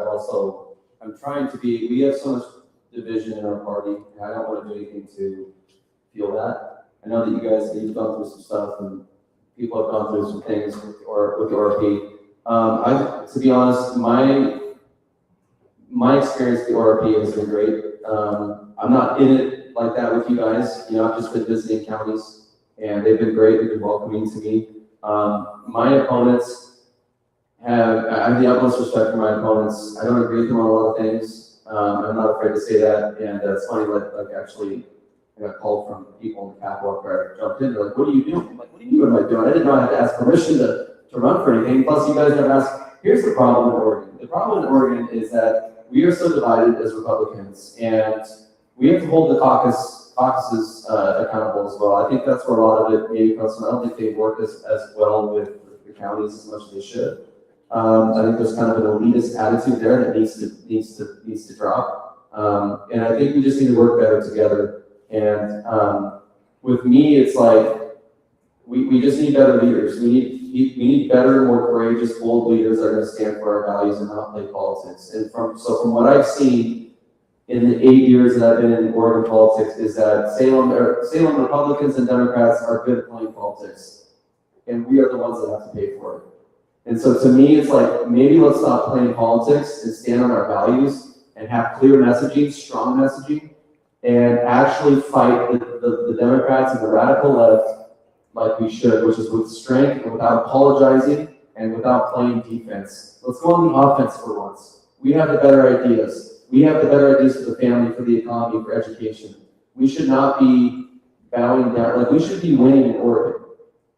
I'm trying to be. We have so much division in our party, and I don't want to do anything to feel that. I know that you've gone through some stuff, and people have gone through some things with the ORP. To be honest, my experience with the ORP has been great. I'm not in it like that with you guys. I've just been visiting counties, and they've been great. They've been welcoming to me. My opponents I have the utmost respect for my opponents. I don't agree with them on a lot of things. I'm not afraid to say that, and it's funny, like actually, I got called from people in the Capitol after I jumped in. They're like, what are you doing? I'm like, what do you mean what am I doing? I didn't know I had to ask permission to run for anything. Plus, you guys never asked. Here's the problem in Oregon. The problem in Oregon is that we are so divided as Republicans, and we have to hold the caucuses accountable as well. I think that's where a lot of it maybe comes from. I don't think they work as well with the counties as much as they should. I think there's kind of an elitist attitude there that needs to drop. And I think we just need to work better together. And with me, it's like we just need better leaders. We need better, more courageous, bold leaders that are going to stand for our values and not play politics. And from what I've seen in the 8 years that I've been in Oregon politics is that Salem Republicans and Democrats are good at playing politics, and we are the ones that have to pay for it. And so to me, it's like, maybe let's stop playing politics and stand on our values and have clear messaging, strong messaging, and actually fight the Democrats and the radical left like we should, which is with strength and without apologizing and without playing defense. Let's go on the offense for once. We have the better ideas. We have the better ideas for the family, for the economy, for education. We should not be bowing down. Like, we should be winning in Oregon.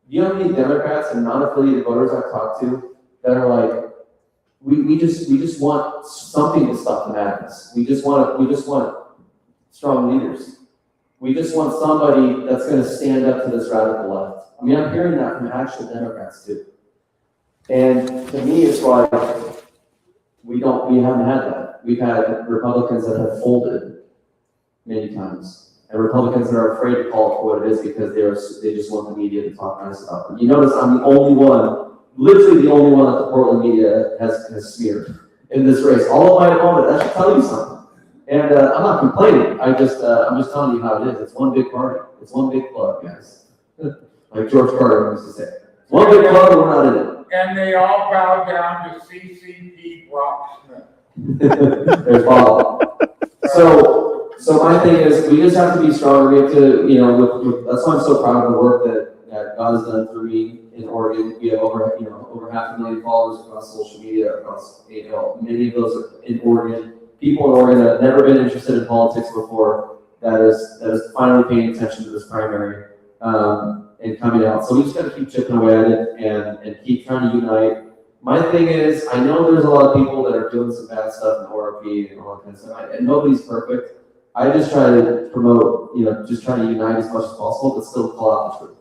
You know how many Democrats and non-affiliated voters I've talked to that are like, we just want something to stop the madness. We just want strong leaders. We just want somebody that's going to stand up to this radical left. I mean, I'm hearing that from actual Democrats too. And to me, it's like we haven't had that. We've had Republicans that have folded many times, and Republicans that are afraid to call it for what it is because they just want the media to talk nice about them. You notice I'm the only one, literally the only one that the Portland media has smeared in this race. All of my opponents, that should tell you something. And I'm not complaining. I'm just telling you how it is. It's one big party. It's one big club, guys. Like George Carter used to say. It's one big club, and we're not in it. And they all bow down to CCP Brock Smith. There's Bob. So my thing is, we just have to be stronger. We have to, that's why I'm so proud of the work that God has done through me in Oregon. We have over 500,000 followers across social media, across, many of those are in Oregon. People in Oregon that have never been interested in politics before, that is finally paying attention to this primary and coming out. So we just got to keep chipping away at it and keep trying to unite. My thing is, I know there's a lot of people that are doing some bad stuff in ORP and all that kind of stuff, and nobody's perfect. I just try to promote, just trying to unite as much as possible, but still call out the truth.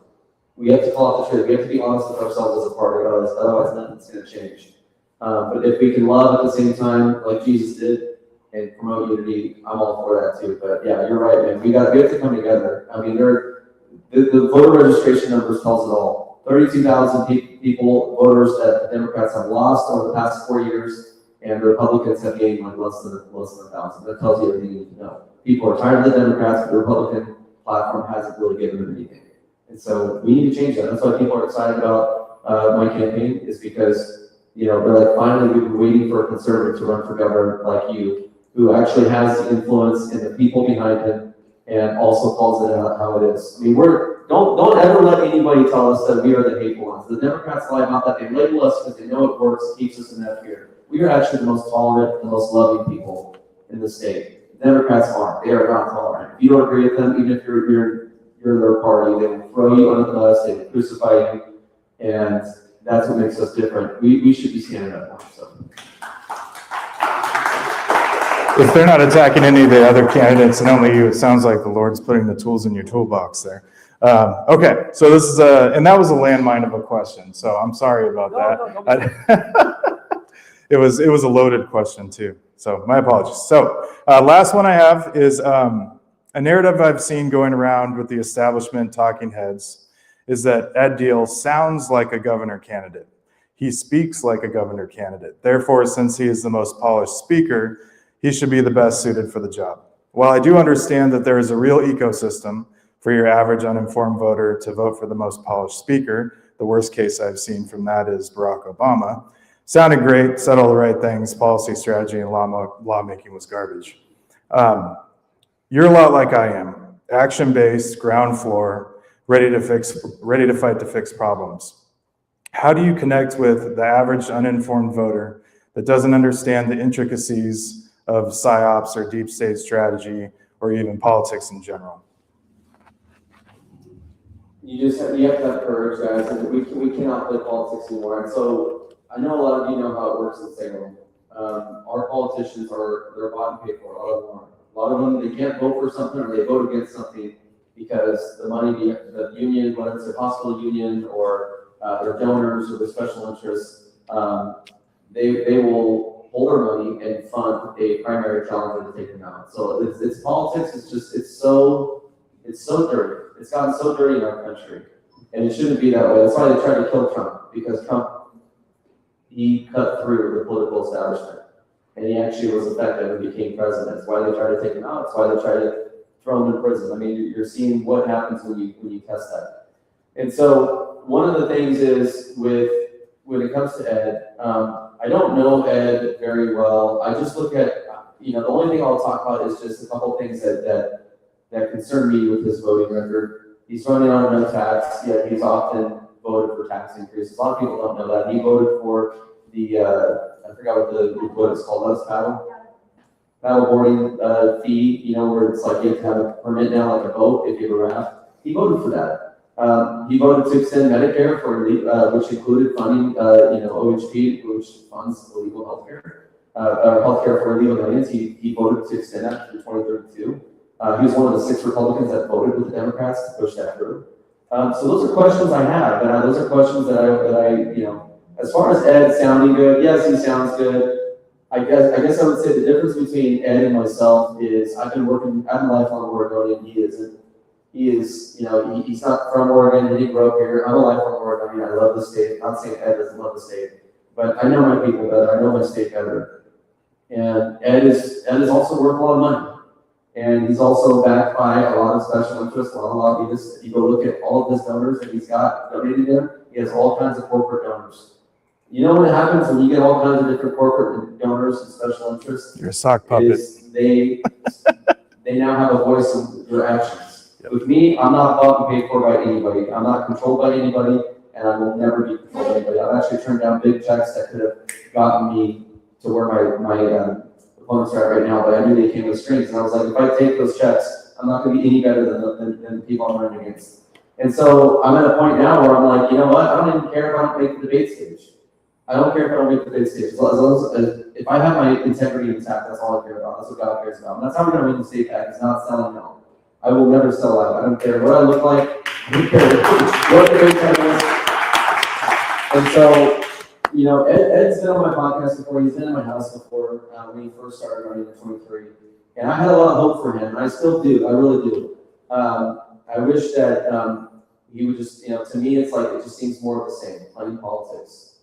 We have to call out the truth. We have to be honest with ourselves as a party, otherwise nothing's going to change. But if we can love at the same time, like Jesus did, and promote unity, I'm all for that too. But yeah, you're right, man. We have to come together. I mean, the voter registration numbers tells it all. 32,000 people, voters that the Democrats have lost over the past 4 years, and the Republicans have gained like less than 1,000. That tells you everything you need to know. People are tired of the Democrats, but the Republican platform hasn't really given them anything. And so we need to change that. That's why people are excited about my campaign, is because they're like, finally, we've been waiting for a conservative to run for governor like you, who actually has the influence and the people behind him, and also calls it out how it is. I mean, don't ever let anybody tell us that we are the hateful ones. The Democrats lie about that. They label us because they know it works, keeps us in that fear. We are actually the most tolerant, the most loving people in the state. The Democrats aren't. They are not tolerant. If you don't agree with them, even if you're in their party, they will throw you under the bus, they will crucify you, and that's what makes us different. We should be standing up more. So. If they're not attacking any of the other candidates and only you, it sounds like the Lord's putting the tools in your toolbox there. Okay, so this is and that was a landmine of a question, so I'm sorry about that. It was a loaded question too, so my apologies. So last one I have is a narrative I've seen going around with the establishment talking heads is that Ed Deal sounds like a governor candidate. He speaks like a governor candidate. Therefore, since he is the most polished speaker, he should be the best suited for the job. While I do understand that there is a real ecosystem for your average uninformed voter to vote for the most polished speaker, the worst case I've seen from that is Barack Obama. Sounded great, said all the right things, policy, strategy, and lawmaking was garbage. You're a lot like I am, action-based, ground floor, ready to fight to fix problems. How do you connect with the average uninformed voter that doesn't understand the intricacies of PSYOPs or deep state strategy or even politics in general? you have to have courage, guys, and we cannot play politics anymore. And so I know a lot of you know how it works in Salem. Our politicians they're bought and paid for. A lot of them, they can't vote for something or they vote against something because the money, the union, whether it's a hospital union or their donors or their special interests, they will hold our money and fund a primary challenger to take them out. So it's politics. It's so dirty. It's gotten so dirty in our country, and it shouldn't be that way. That's why they tried to kill Trump, because Trump, he cut through the political establishment, and he actually was effective and became president. That's why they tried to take him out. That's why they tried to throw him in prison. I mean, you're seeing what happens when you test that. And so one of the things is when it comes to Ed, I don't know Ed very well. I just look at, the only thing I'll talk about is just a couple things that concern me with his voting record. He's running on no tax, yet he's often voted for tax increases. A lot of people don't know that. He voted for the, I forgot what it's called, paddle boarding fee, where it's like you have to have a permit now, like a boat, if you have a raft. He voted for that. He voted to extend Medicare which included funding, OHP, which funds illegal healthcare, healthcare for illegal aliens. He voted to extend that through 2032. He was one of the 6 Republicans that voted with the Democrats to push that through. So those are questions I have, and those are questions that I, as far as Ed sounding good, yes, he sounds good. I guess I would say the difference between Ed and myself is I'm a lifelong Oregonian. He isn't. He is, he's not from Oregon. He didn't grow up here. I'm a lifelong Oregonian. I love the state. I'm not saying Ed doesn't love the state, but I know my people better. I know my state better. And Ed is also worth a lot of money. And he's also backed by a lot of special interests, a lot of lobbyists. If you go look at all of his donors that he's got donated him, he has all kinds of corporate donors. You know what happens when you get all kinds of different corporate donors and special interests? You're a sock puppet. They now have a voice in their actions. Yep. With me, I'm not bought and paid for by anybody. I'm not controlled by anybody, and I will never be controlled by anybody. I've actually turned down big checks that could have gotten me to where my opponents are at right now, but I knew they came with strings, and I was like, if I take those checks, I'm not going to be any better than the people I'm running against. And so I'm at a point now where I'm like, you know what? I don't even care if I don't make the debate stage. I don't care if I don't make the debate stage. If I have my integrity intact, that's all I care about. That's what God cares about. And that's how we're going to win the state back. It's not selling out. I will never sell out. I don't care what I look like. I don't care what the debate time is. And so, Ed's been on my podcast before. He's been in my house before when he first started running in 23. And I had a lot of hope for him. And I still do. I really do. I wish that he would just, to me, it's like it just seems more of the same, playing politics.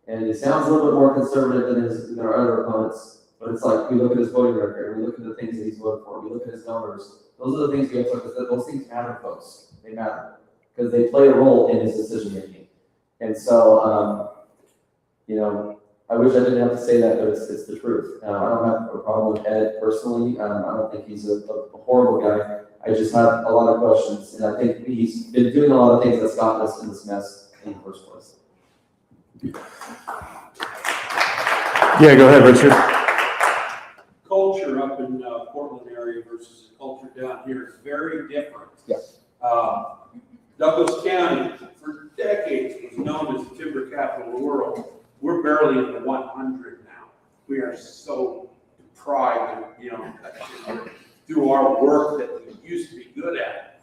And he sounds a little bit more conservative than our other opponents. But it's like we look at his voting record, we look at the things that he's voted for, we look at his donors. Those are the things we have to look at. Those things matter, folks. They matter because they play a role in his decision making. And so, I wish I didn't have to say that, but it's the truth. I don't have a problem with Ed personally. I don't think he's a horrible guy. I just have a lot of questions, and I think he's been doing a lot of things that's gotten us in this mess in the first place. Yeah, go ahead, Richard. Culture up in Portland area versus the culture down here is very different. Yeah. Douglas County for decades was known as the timber capital of the world. We're barely in the 100 now. We are so deprived of, do our work that we used to be good at.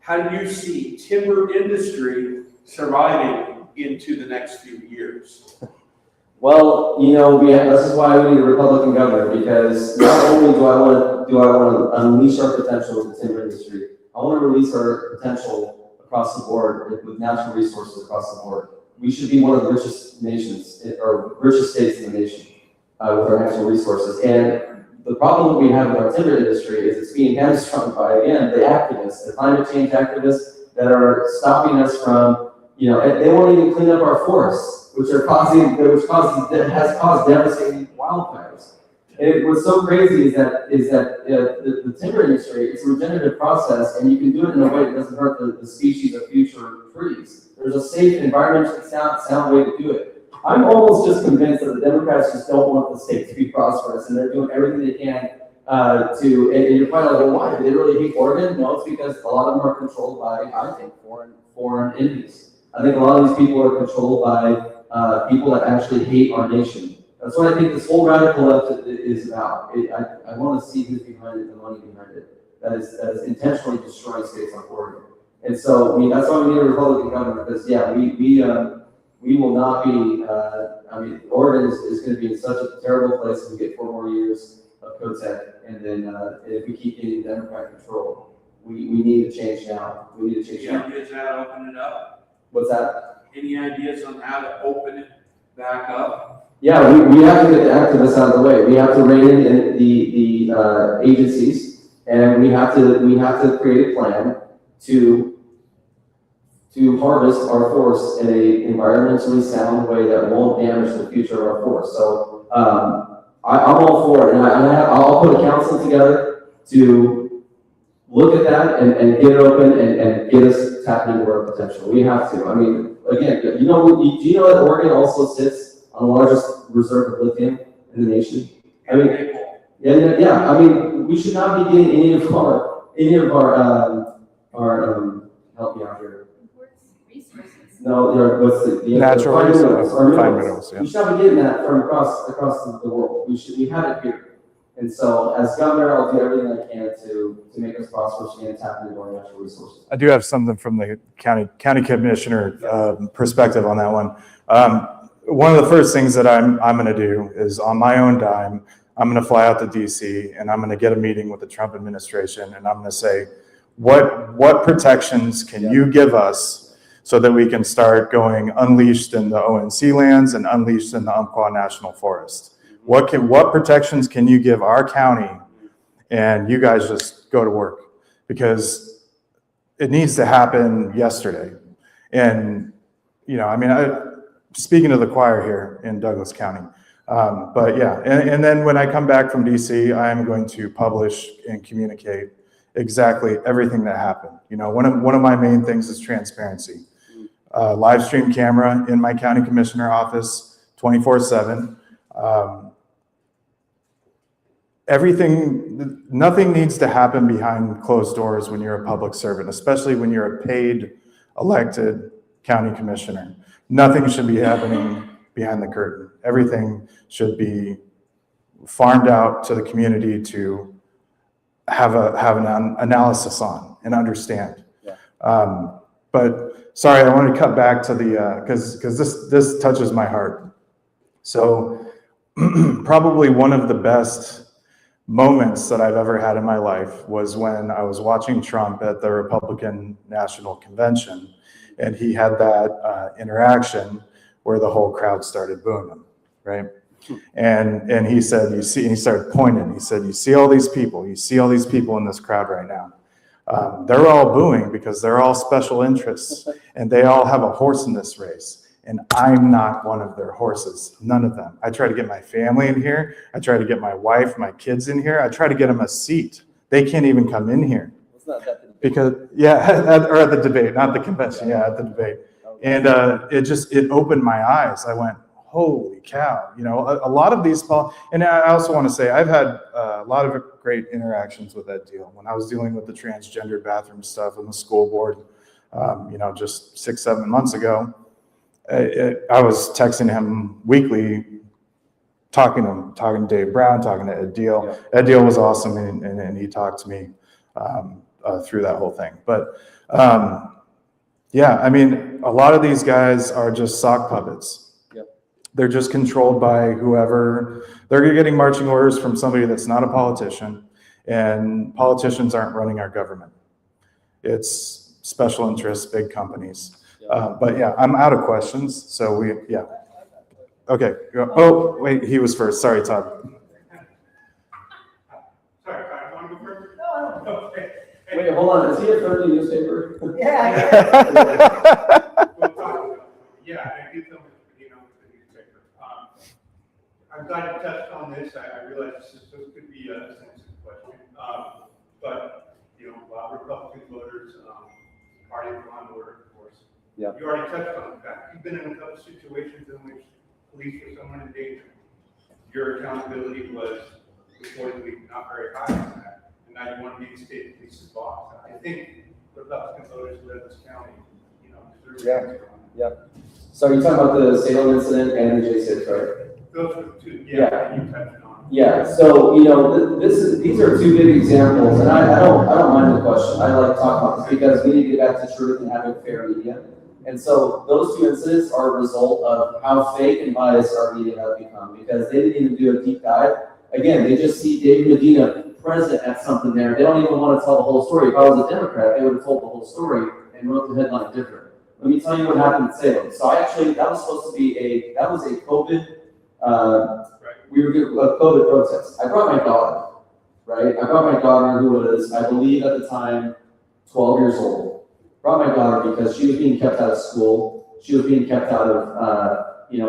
How do you see timber industry surviving into the next few years? Well, this is why we need a Republican governor, because not only do I want to unleash our potential in the timber industry, I want to release our potential across the board with natural resources across the board. We should be one of the richest nations, or richest states in the nation, with our natural resources. And the problem that we have with our timber industry is it's being hamstrung by, again, the activists, the climate change activists that are stopping us from, they won't even clean up our forests, which has caused devastating wildfires. And what's so crazy is that the timber industry, it's a regenerative process, and you can do it in a way that doesn't hurt the species of future trees. There's a safe, environmentally sound way to do it. I'm almost just convinced that the Democrats just don't want the state to be prosperous, and they're doing everything they can and you're probably like, well, why? Do they really hate Oregon? No, it's because a lot of them are controlled by, I think, foreign entities. I think a lot of these people are controlled by people that actually hate our nation. That's what I think this whole radical left is about. I want to see who's behind it, the money behind it. That is intentionally destroying states like Oregon. And so, that's why we need a Republican governor, because, we will not be, Oregon is going to be in such a terrible place if we get 4 more years of COTEC, and then if we keep getting Democrat control, we need to change now. We need to change Any now. ideas how to open it up? What's that? Any ideas on how to open it back up? Yeah, we have to get the activists out of the way. We have to rein in the agencies, and we have to create a plan to harvest our force in a environmentally sound way that won't damage the future of our force. So I'm all for it, and I'll put a council together to look at that and get it open and get us tapping into our potential. We have to. Again, do you know that Oregon also sits on the largest reserve of lithium in the nation? Yeah. We should not be getting any of our help me out here. Resources. No, what's the Natural fine resources, minerals, fine minerals, yeah. We should not be getting that from across the world. We have it here. And so, as governor, I'll do everything I can to make us prosperous and tap into our natural resources. I do have something from the county commissioner perspective on that one. One of the first things that I'm going to do is, on my own dime, I'm going to fly out to DC and I'm going to get a meeting with the Trump administration, and I'm going to say, what protections can you give us so that we can start going unleashed in the ONC lands and unleashed in the Umpqua National Forest? What protections can you give our county, and you guys just go to work, because it needs to happen yesterday. And speaking to the choir here in Douglas County, but yeah, and then when I come back from DC, I am going to publish and communicate exactly everything that happened. One of my main things is transparency. Live stream camera in my county commissioner office, 24/7. Nothing needs to happen behind closed doors when you're a public servant, especially when you're a paid, elected county commissioner. Nothing should be happening behind the curtain. Everything should be farmed out to the community to have an analysis on and understand. Yeah. But sorry, I want to cut back to the because this touches my heart. So probably one of the best moments that I've ever had in my life was when I was watching Trump at the Republican National Convention, and he had that interaction where the whole crowd started booing him, right? And he said, and he started pointing. He said, you see all these people in this crowd right now. They're all booing because they're all special interests, and they all have a horse in this race. And I'm not one of their horses, none of them. I try to get my family in here. I try to get my wife, my kids in here. I try to get them a seat. They can't even come in here. It's not that because, or at the debate, not the convention, at the debate. And it opened my eyes. I went, holy cow. A lot of these, and I also want to say, I've had a lot of great interactions with that deal. When I was dealing with the transgender bathroom stuff in the school board, just 6-7 months ago, I was texting him weekly, talking to Dave Brown, talking to Ed Deal. Yeah. Ed Deal was awesome, and he talked to me through that whole thing. But a lot of these guys are just sock puppets. Yep. They're just controlled by whoever. They're getting marching orders from somebody that's not a politician, and politicians aren't running our government. It's special interests, big companies. But yeah, I'm out of questions. So Okay. Oh, wait, he was first. Sorry, Todd. Sorry, I want to go first? No. Okay. Wait, hold on. Is he a 30 newspaper? Yeah. We'll talk about it. Yeah, I did tell him, the newspaper. I'm glad you touched on this. I realize this could be a sensitive question. But, Republican voters, party of law and order, of course. Yeah. You already touched on the fact. You've been in a couple situations in which police were someone in danger. Your accountability was before the week, not very high on that. And now you want to be the state police's boss. I think the Republican voters live in this county, you know, deserve. Yeah. So you're talking about the Salem incident and the J6, right? Those are the two, Yeah. that you touched on. Yeah, so, these are two big examples, and I don't mind the question. I like to talk about this because we need to get back to truth and having fair media. And so those two incidents are a result of how fake and biased our media has become, because they didn't even do a deep dive. Again, they just see David Medina present at something there. They don't even want to tell the whole story. If I was a Democrat, they would have told the whole story and wrote the headline different. Let me tell you what happened at Salem. So that was supposed to be a COVID, we were doing a COVID protest. I brought my daughter, right? I brought my daughter, who was, I believe at the time, 12 years old. Brought my daughter because she was being kept out of school. She was being kept out of,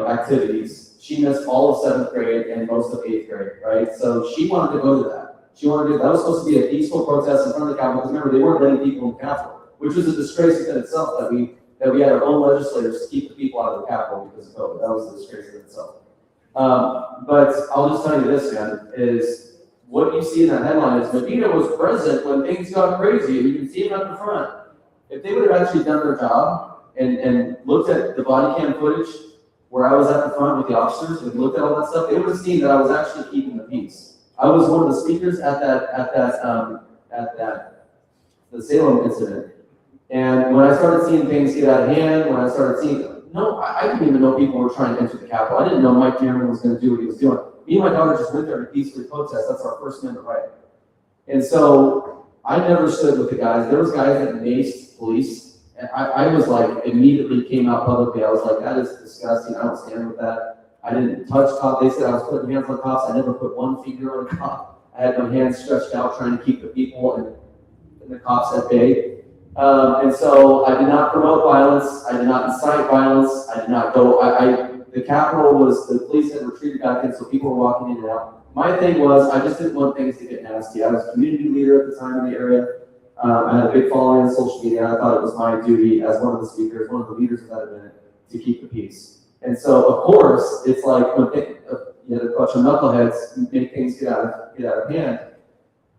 activities. She missed all of 7th grade and most of 8th grade, right? So she wanted to go to that. That was supposed to be a peaceful protest in front of the Capitol, because remember, they weren't letting people in the Capitol, which was a disgrace within itself that we had our own legislators to keep the people out of the Capitol because of COVID. That was a disgrace in itself. But I'll just tell you this, man, is what you see in that headline is Medina was present when things got crazy. You can see him at the front. If they would have actually done their job and looked at the body cam footage where I was at the front with the officers and looked at all that stuff, they would have seen that I was actually keeping the peace. I was one of the speakers at the Salem incident. And when I started seeing things get out of hand, when I started seeing, I didn't even know people were trying to enter the Capitol. I didn't know Mike Cameron was going to do what he was doing. Me and my daughter just went there to peacefully protest. That's our First Amendment right. And so I never stood with the guys. There was guys that maced police. And I was like, immediately came out publicly. I was like, that is disgusting. I don't stand with that. I didn't touch cops. They said I was putting hands on cops. I never put one finger on a cop. I had my hands stretched out trying to keep the people and the cops at bay. And so I did not promote violence. I did not incite violence. I did not go. The Capitol the police had retreated back in, so people were walking in and out. My thing was, I just didn't want things to get nasty. I was a community leader at the time in the area. I had a big following on social media, and I thought it was my duty as one of the speakers, one of the leaders of that event, to keep the peace. And so, of course, it's like when a bunch of knuckleheads make things get out of hand.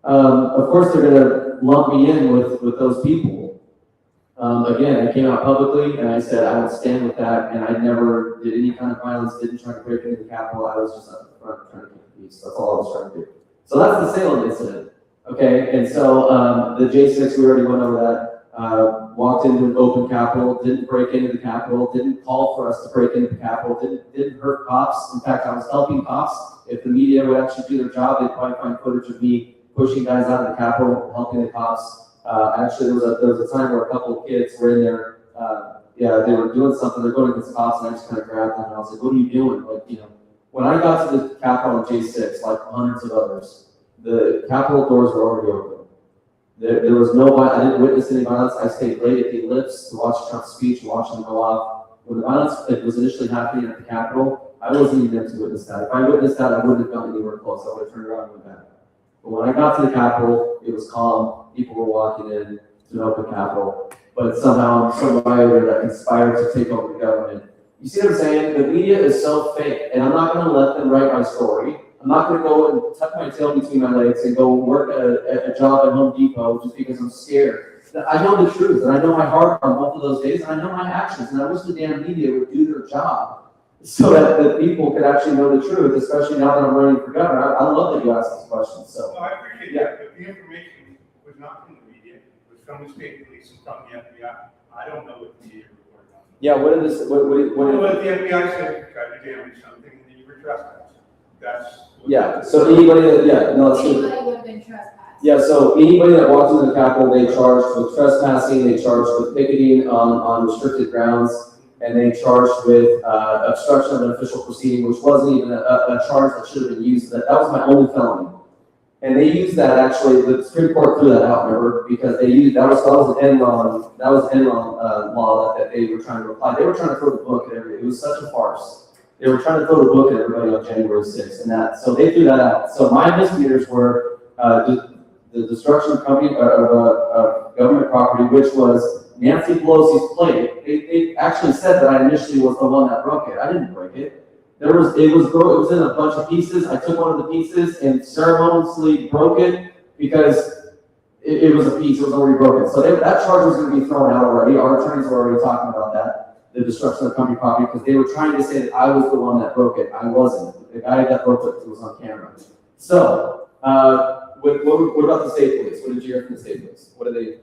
Of course, they're going to lump me in with those people. Again, I came out publicly and I said I would stand with that, and I never did any kind of violence, didn't try to break into the Capitol. I was just at the front trying to keep the peace. That's all I was trying to do. So that's the Salem incident. Okay, and so the J6, we already went over that. Walked into an open Capitol, didn't break into the Capitol, didn't call for us to break into the Capitol, didn't hurt cops. In fact, I was helping cops. If the media would actually do their job, they'd probably find footage of me pushing guys out of the Capitol, helping the cops. Actually, there was a time where a couple of kids were in there. They were doing something. They're going against cops, and I just kind of grabbed them and I was like, "What are you doing?" When I got to the Capitol on J6, like hundreds of others, the Capitol doors were already open. There was no violence. I didn't witness any violence. I stayed late at the Ellipse to watch Trump's speech and watch them go off. When the violence was initially happening at the Capitol, I wasn't even there to witness that. If I witnessed that, I wouldn't have gone anywhere close. I would have turned around and went back. But when I got to the Capitol, it was calm. People were walking in to an open Capitol. But somehow, somebody that conspired to take over the government. You see what I'm saying? The media is so fake, and I'm not going to let them write my story. I'm not going to go and tuck my tail between my legs and go work a job at Home Depot just because I'm scared. I know the truth, and I know my heart on both of those days, and I know my actions, and I wish the damn media would do their job so that the people could actually know the truth, especially now that I'm running for governor. I love that you asked this question. So. Well, I appreciate that, but the information was not from the media. It was from the state police and from the FBI. I don't know what the media reported on. Yeah, what did this? What Well, the FBI said you tried to damage something and then you were trespassing. That's. Yeah. So anybody that Anybody would have been trespassed. Yeah, so anybody that walks into the Capitol, they charged with trespassing, they charged with picketing on restricted grounds, and they charged with obstruction of an official proceeding, which wasn't even a charge that should have been used. That was my only felony. And they used that actually, the Supreme Court threw that out, remember, because they used, that was an Enron law that they were trying to apply. They were trying to throw the book at everybody. It was such a farce. They were trying to throw the book at everybody on January 6th and that. So they threw that out. So my misdemeanors were the destruction of government property, which was Nancy Pelosi's plate. They actually said that I initially was the one that broke it. I didn't break it. it was in a bunch of pieces. I took one of the pieces and ceremoniously broke it because it was a piece, it was already broken. So that charge was going to be thrown out already. Our attorneys were already talking about that, the destruction of company property, because they were trying to say that I was the one that broke it. I wasn't. The guy that broke it was on camera. So, what about the state police? What did you hear from the state police? What did they?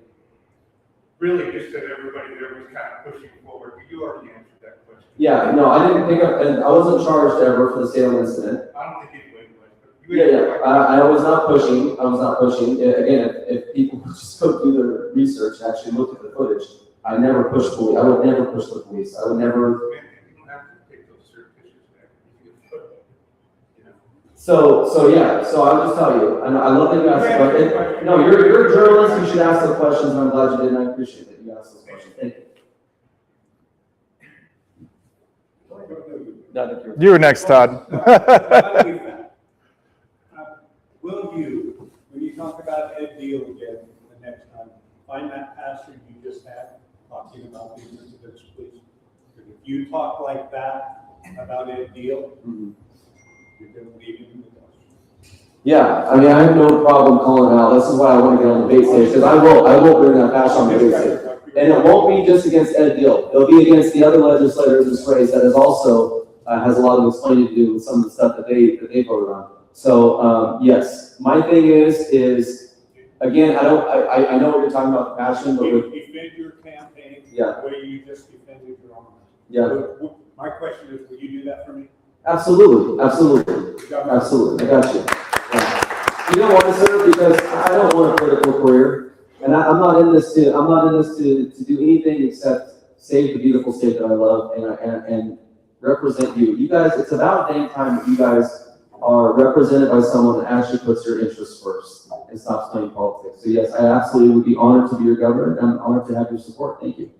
Really just that everybody there was kind of pushing forward, but you already answered that question. Yeah, no, I didn't think of, and I wasn't charged ever for the Salem incident. I don't think anybody was, but you. I was not pushing. Again, if people would just go do their research and actually look at the footage, I never pushed police. I would never push the police. I would never. You don't have to take those certain pictures back. You know. So yeah. So I'll just tell you. I love that you asked the question. No, you're a journalist. You should ask those questions, and I'm glad you did. And I appreciate that you asked those questions. Thank you. You were next, Todd. Will you, when you talk about Ed Deal again the next time, find that pastor you just had talking about these incidents, please? Because if you talk like that about Ed Deal, you're going to leave him in the dust. Yeah, I mean, I have no problem calling out. This is why I want to get on the debate stage, because I will bring that passion on the debate stage. And it won't be just against Ed Deal. It'll be against the other legislators in this race that is also has a lot of explaining to do with some of the stuff that they voted on. So yes, my thing is again, I know what you're talking about, the passion, but with, defend your campaign yeah, the way you just defended your own. yeah, My question is, will you do that for me? absolutely. I got you. Yeah. You don't want to serve because I don't want a political career, and I'm not in this to do anything except save the beautiful state that I love and represent you. You guys, it's about dang time that you guys are represented by someone that actually puts your interests first and stops playing politics. So yes, I absolutely would be honored to be your governor, and I'm honored to have your support. Thank you.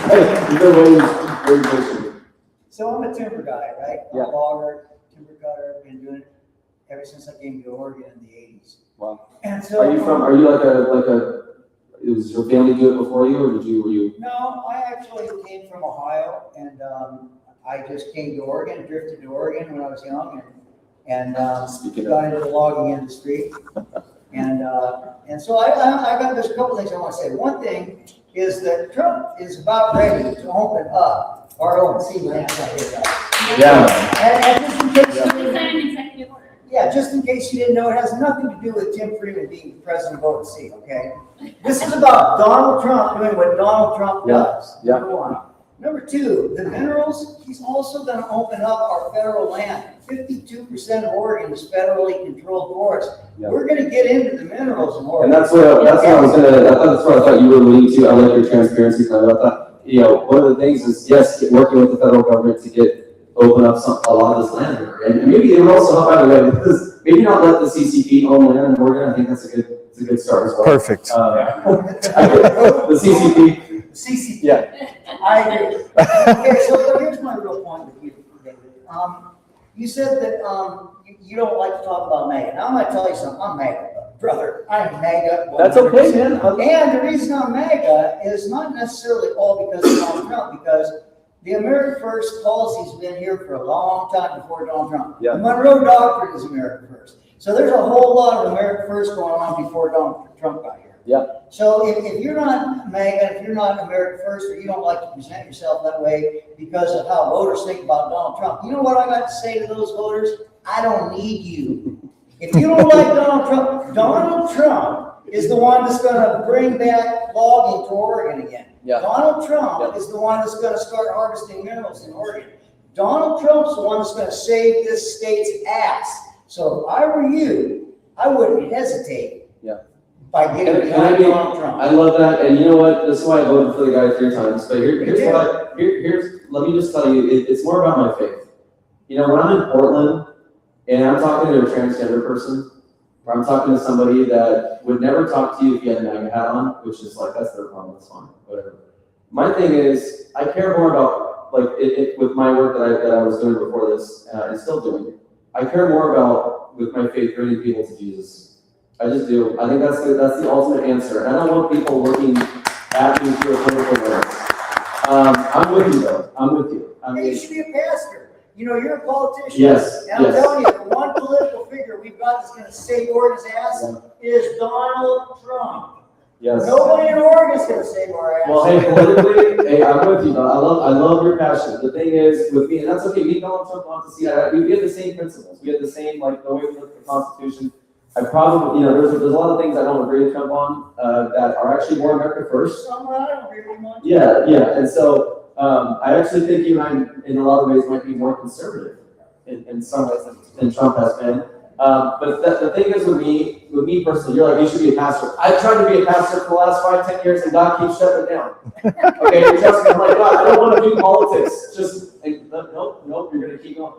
Hey, you've been very patient. So I'm a timber guy, right? I'm Yeah. a logger, timber cutter, been doing it ever since I came to Oregon in the 80s. Wow. And so. Are you like a, was your family do it before you, or were you? No, I actually came from Ohio, and I just came to Oregon, drifted to Oregon when I was young, and got into the logging industry. And so I got, there's a couple things I want to say. One thing is that Trump is about ready to open up our own sea land right here, guys. Yeah. And just in case you didn't, Sign an executive order. yeah, just in case you didn't know, it has nothing to do with Tim Freeman being the president of OC, okay? This is about Donald Trump doing what Donald Trump does. Yeah. Number one. Number two, the minerals, he's also going to open up our federal land. 52% of Oregon is federally controlled forest. Yeah. We're going to get into the minerals in And Oregon. that's what I was gonna, that's what I thought you were alluding to. I like your transparency, kind of. I thought, one of the things is, yes, working with the federal government to open up a lot of this land here. And maybe it would also help out a way, because maybe not let the CCP own land in Oregon. I think that's a good start as well. Perfect. The CCP. CCP. Yeah. I agree. Okay, so here's my real point with you, David. You said that you don't like to talk about MAGA. Now I'm going to tell you something. I'm MAGA, brother. I'm MAGA. That's okay, man. And the reason I'm MAGA is not necessarily all because of Donald Trump, because the America First policy's been here for a long time before Donald Trump. Yeah. The Monroe Doctrine is America First. So there's a whole lot of America First going on before Donald Trump got here. Yeah. So if you're not MAGA, if you're not America First, or you don't like to present yourself that way because of how voters think about Donald Trump, you know what I got to say to those voters? I don't need you. If you don't like Donald Trump is the one that's going to bring back logging to Oregon again. Yeah. Donald Trump is the one that's going to start harvesting minerals in Oregon. Donald Trump's the one that's going to save this state's ass. So if I were you, I wouldn't hesitate. Yeah. By getting behind Donald Trump. I love that, and you know what? This is why I voted for the guy 3 times. But let me just tell you, it's more about my faith. When I'm in Portland and I'm talking to a transgender person, or I'm talking to somebody that would never talk to you if you had a MAGA hat on, which is like, that's their problem, that's fine, whatever. My thing is, I care more about, with my work that I was doing before this, and still doing, I care more about, with my faith, bringing people to Jesus. I just do. I think that's the ultimate answer. And I don't want people looking at me through a political lens. I'm with you though. I'm with you. Hey, you should be a pastor. You know, you're a politician. Yes, And I'm yes. telling you, the one political figure we've got that's gonna save Oregon's ass is Donald Trump. Yes. Nobody in Oregon's gonna save our ass. Well, hey, politically, hey, I'm with you, but I love your passion. The thing is, with me, and that's okay, me and Donald Trump want to see that, we have the same principles, we have the same, like, the way we look at the Constitution. I probably, you know, there's a lot of things I don't agree with Trump on, that are actually more America first. Some I don't really want. Yeah, and so, I actually think you and I, in a lot of ways, might be more conservative in some ways than Trump has been. But the thing is with me personally, you're like, you should be a pastor. I've tried to be a pastor for the last 5-10 years and God keeps shutting it down. Okay, you're trusting me. I'm like, God, I don't want to do politics. Just, nope, you're going to keep going.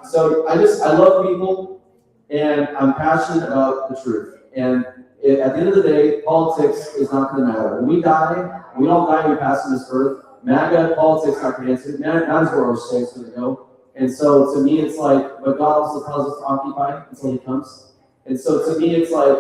So I love people and I'm passionate about the truth. And at the end of the day, politics is not going to matter. When we die, we all die, we pass on this earth. MAGA politics not going to answer. That is where our soul's going to go. And so to me, it's like, but God also tells us to occupy until He comes. And so to me, it's like,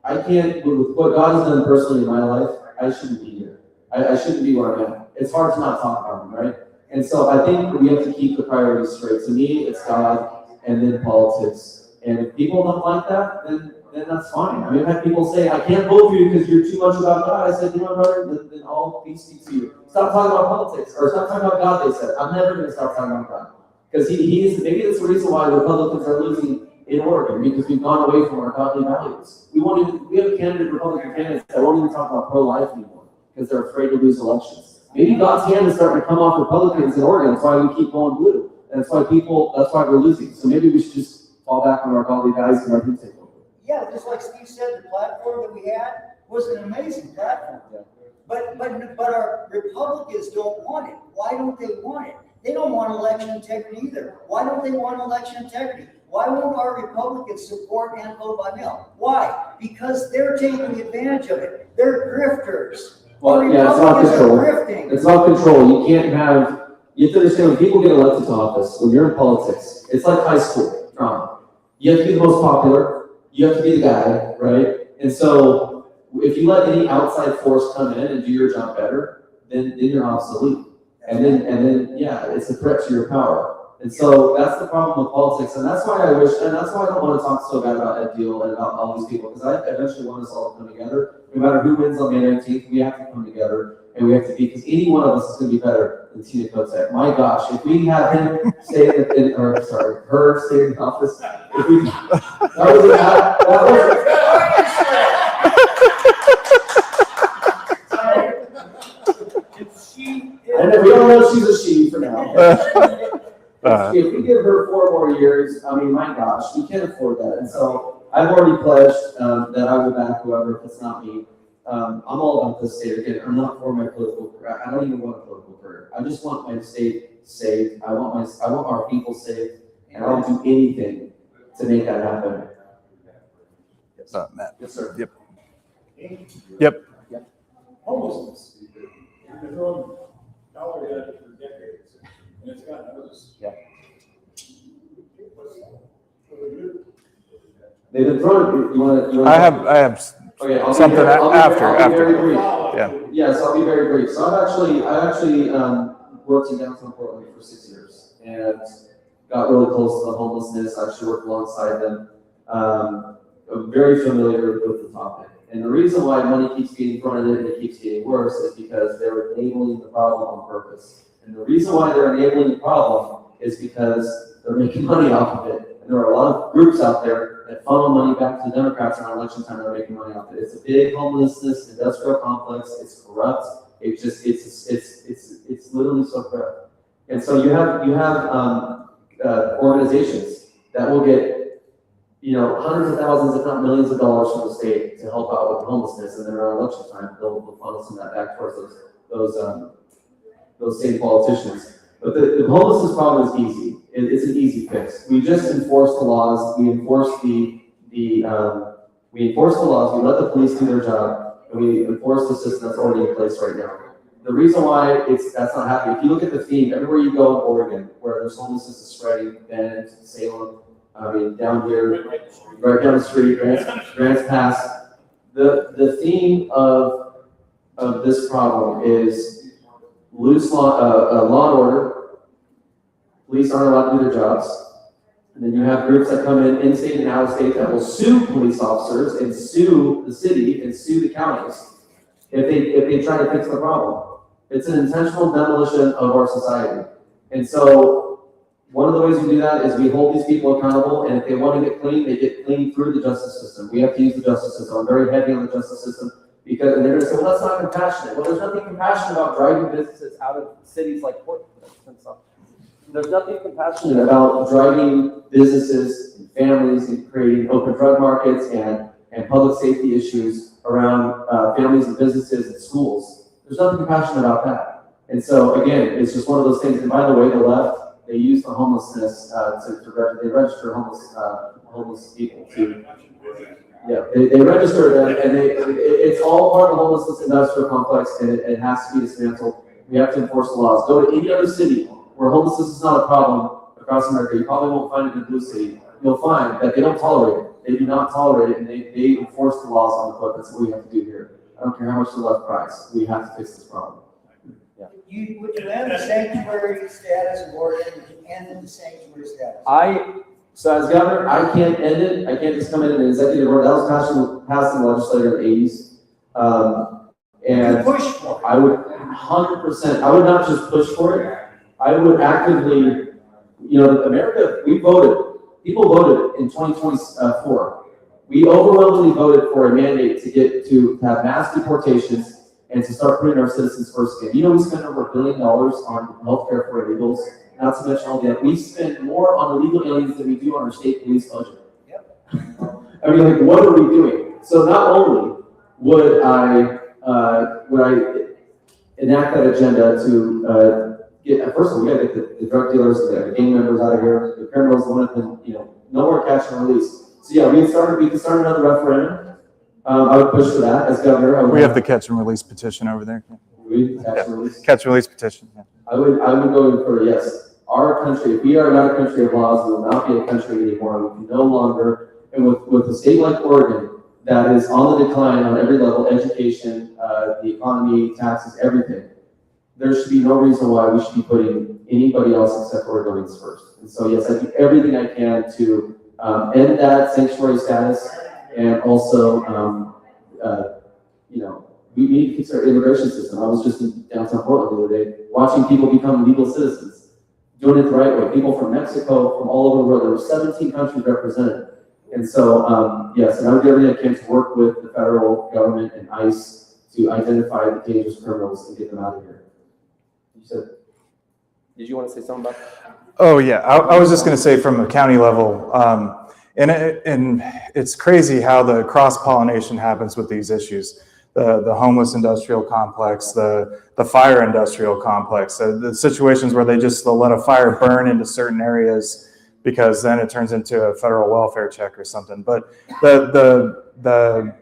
I can't, with what God has done personally in my life, I shouldn't be here. I shouldn't be where I'm at. It's hard to not talk about Him, right? And so I think we have to keep the priorities straight. To me, it's God and then politics. And if people don't like that, then that's fine. I mean, I've had people say, I can't vote for you because you're too much about God. I said, you know, brother, then all peace be to you. Stop talking about politics, or stop talking about God, they said. I'm never going to stop talking about God. Because he is, maybe that's the reason why the Republicans are losing in Oregon, because we've gone away from our godly values. We have Republican candidates that won't even talk about pro-life anymore, because they're afraid to lose elections. Maybe God's hand is starting to come off Republicans in Oregon, that's why we keep going blue. And that's why we're losing. So maybe we should just fall back on our godly values and let Him take over. Yeah, just like Steve said, the platform that we had was an amazing platform. Yeah. But our Republicans don't want it. Why don't they want it? They don't want election integrity either. Why don't they want election integrity? Why won't our Republicans support and vote by mail? Why? Because they're taking advantage of it. They're grifters. Well, yeah, it's not control. It's not control. You have to understand, when people get elected to office, when you're in politics, it's like high school drama. You have to be the most popular. You have to be the guy, right? And so if you let any outside force come in and do your job better, then you're obsolete. And then, yeah, it's a threat to your power. And so that's the problem with politics. And that's why I don't want to talk so bad about Ed Deal and about all these people, because I eventually want us all to come together. No matter who wins on May 19th, we have to come together. And we have to be, because any one of us is going to be better than Tina Kotek. My gosh, if we have him stay her stay in office, if we, we don't know if she's a she for now. If we give her 4 more years, I mean, my gosh, we can't afford that. And so I've already pledged that I will back whoever, if it's not me. I'm all about this state. Again, I'm not for my political career. I don't even want a political career. I just want my state safe. I want our people safe, and I'll do anything to make that happen. Matt. Yes, sir. Yep. Homelessness. We've been throwing dollars at it for decades, and it's gotten worse. Yeah. What's They've been throwing. You want I have Okay, something after. Yeah. Yes, I'll be very brief. So I actually worked in downtown Portland for 6 years and got really close to the homelessness. I actually worked alongside them. I'm very familiar with the topic. And the reason why money keeps getting thrown at it and it keeps getting worse is because they're enabling the problem on purpose. And the reason why they're enabling the problem is because they're making money off of it. And there are a lot of groups out there that funnel money back to the Democrats around election time. They're making money off it. It's a big homelessness industrial complex. It's corrupt. It's literally so corrupt. And so you have organizations that will get hundreds of thousands, if not millions of dollars from the state to help out with homelessness, and then around election time, they'll funnel some of that back towards those same politicians. But the homelessness problem is easy. It's an easy fix. We just enforce the laws. We enforce we enforce the laws. We let the police do their job, and we enforce the system that's already in place right now. The reason why that's not happening, if you look at the theme, everywhere you go in Oregon, where there's homelessness is spreading, Bend, Salem, I mean, down here, right down the street, Grants Pass. The theme of this problem is loose law and order. Police aren't allowed to do their jobs. And then you have groups that come in state and out of state that will sue police officers and sue the city and sue the counties if they try to fix the problem. It's an intentional demolition of our society. And so one of the ways we do that is we hold these people accountable, and if they want to get clean, they get clean through the justice system. We have to use the justice system. I'm very heavy on the justice system because, and they're going to say, well, that's not compassionate. Well, there's nothing compassionate about driving businesses out of cities like Portland and stuff. There's nothing compassionate about driving businesses and families and creating open drug markets and public safety issues around families and businesses and schools. There's nothing compassionate about that. And so again, it's just one of those things. And by the way, the left, they use the homelessness they register homeless people to. Yeah, they register them, and it's all part of the homelessness industrial complex, and it has to be dismantled. We have to enforce the laws. Go to any other city where homelessness is not a problem across America. You probably won't find it in Blue City. You'll find that they don't tolerate it. They do not tolerate it, and they enforce the laws on the book. That's what we have to do here. I don't care how much the left cries. We have to fix this problem. Yeah. Would you end the sanctuary status of Oregon? Would you end the sanctuary status? So as governor, I can't end it. I can't just come in an executive order. That was passed in the legislature in the 80s. And you push for it. I would 100%, I would not just push for it. I would actively, America, people voted in 2024. We overwhelmingly voted for a mandate to have mass deportations and to start putting our citizens first again. We spend over $1 billion on healthcare for illegals, not to mention all that. We spend more on illegal aliens than we do on our state police budget. Yep. I mean, what are we doing? So not only would I enact that agenda to first of all, we gotta get the drug dealers, the gang members out of here, the criminals, no more catch and release. So yeah, we can start another referendum. I would push for that as governor. We have the catch and release petition over there. Catch and release petition. Yeah. I would go in for yes. Our country, if we are not a country of laws, we will not be a country anymore. We can no longer, and with a state like Oregon that is on the decline on every level, education, the economy, taxes, everything, there should be no reason why we should be putting anybody else except Oregonians first. And so yes, I do everything I can to end that sanctuary status, and also, we need to fix our immigration system. I was just in downtown Portland the other day, watching people become legal citizens, doing it the right way. People from Mexico, from all over the world. There were 17 countries represented. And so, yes, and I would do everything I can to work with the federal government and ICE to identify the dangerous criminals and get them out of here. Did you want to say something about that? Oh yeah, I was just going to say from a county level, and it's crazy how the cross-pollination happens with these issues. The homeless industrial complex, the fire industrial complex, the situations where they'll let a fire burn into certain areas because then it turns into a federal welfare check or something. But the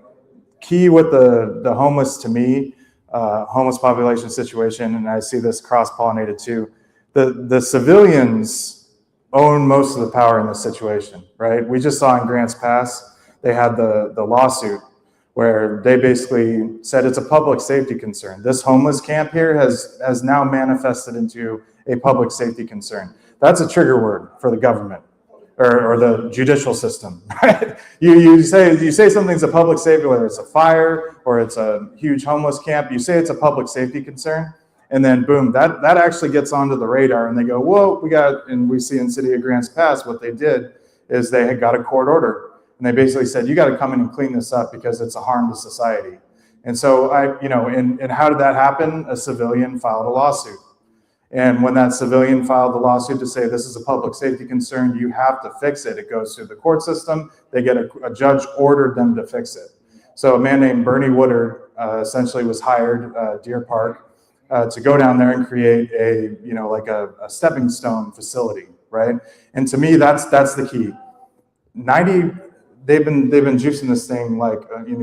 key with the homeless, to me, homeless population situation, and I see this cross-pollinated too, the civilians own most of the power in this situation, right? We just saw in Grants Pass, they had the lawsuit where they basically said it's a public safety concern. This homeless camp here has now manifested into a public safety concern. That's a trigger word for the government or the judicial system, right? You say something's a public safety, whether it's a fire or it's a huge homeless camp, you say it's a public safety concern, and then boom, that actually gets onto the radar, and they go, whoa, and we see in City of Grants Pass, what they did is they had got a court order. And they basically said, you got to come in and clean this up because it's a harm to society. And so and how did that happen? A civilian filed a lawsuit. And when that civilian filed the lawsuit to say this is a public safety concern, you have to fix it. It goes through the court system. They get a judge ordered them to fix it. So a man named Bernie Woodard essentially was hired, Deer Park, to go down there and create a stepping stone facility, right? And to me, that's the key. They've been juicing this thing like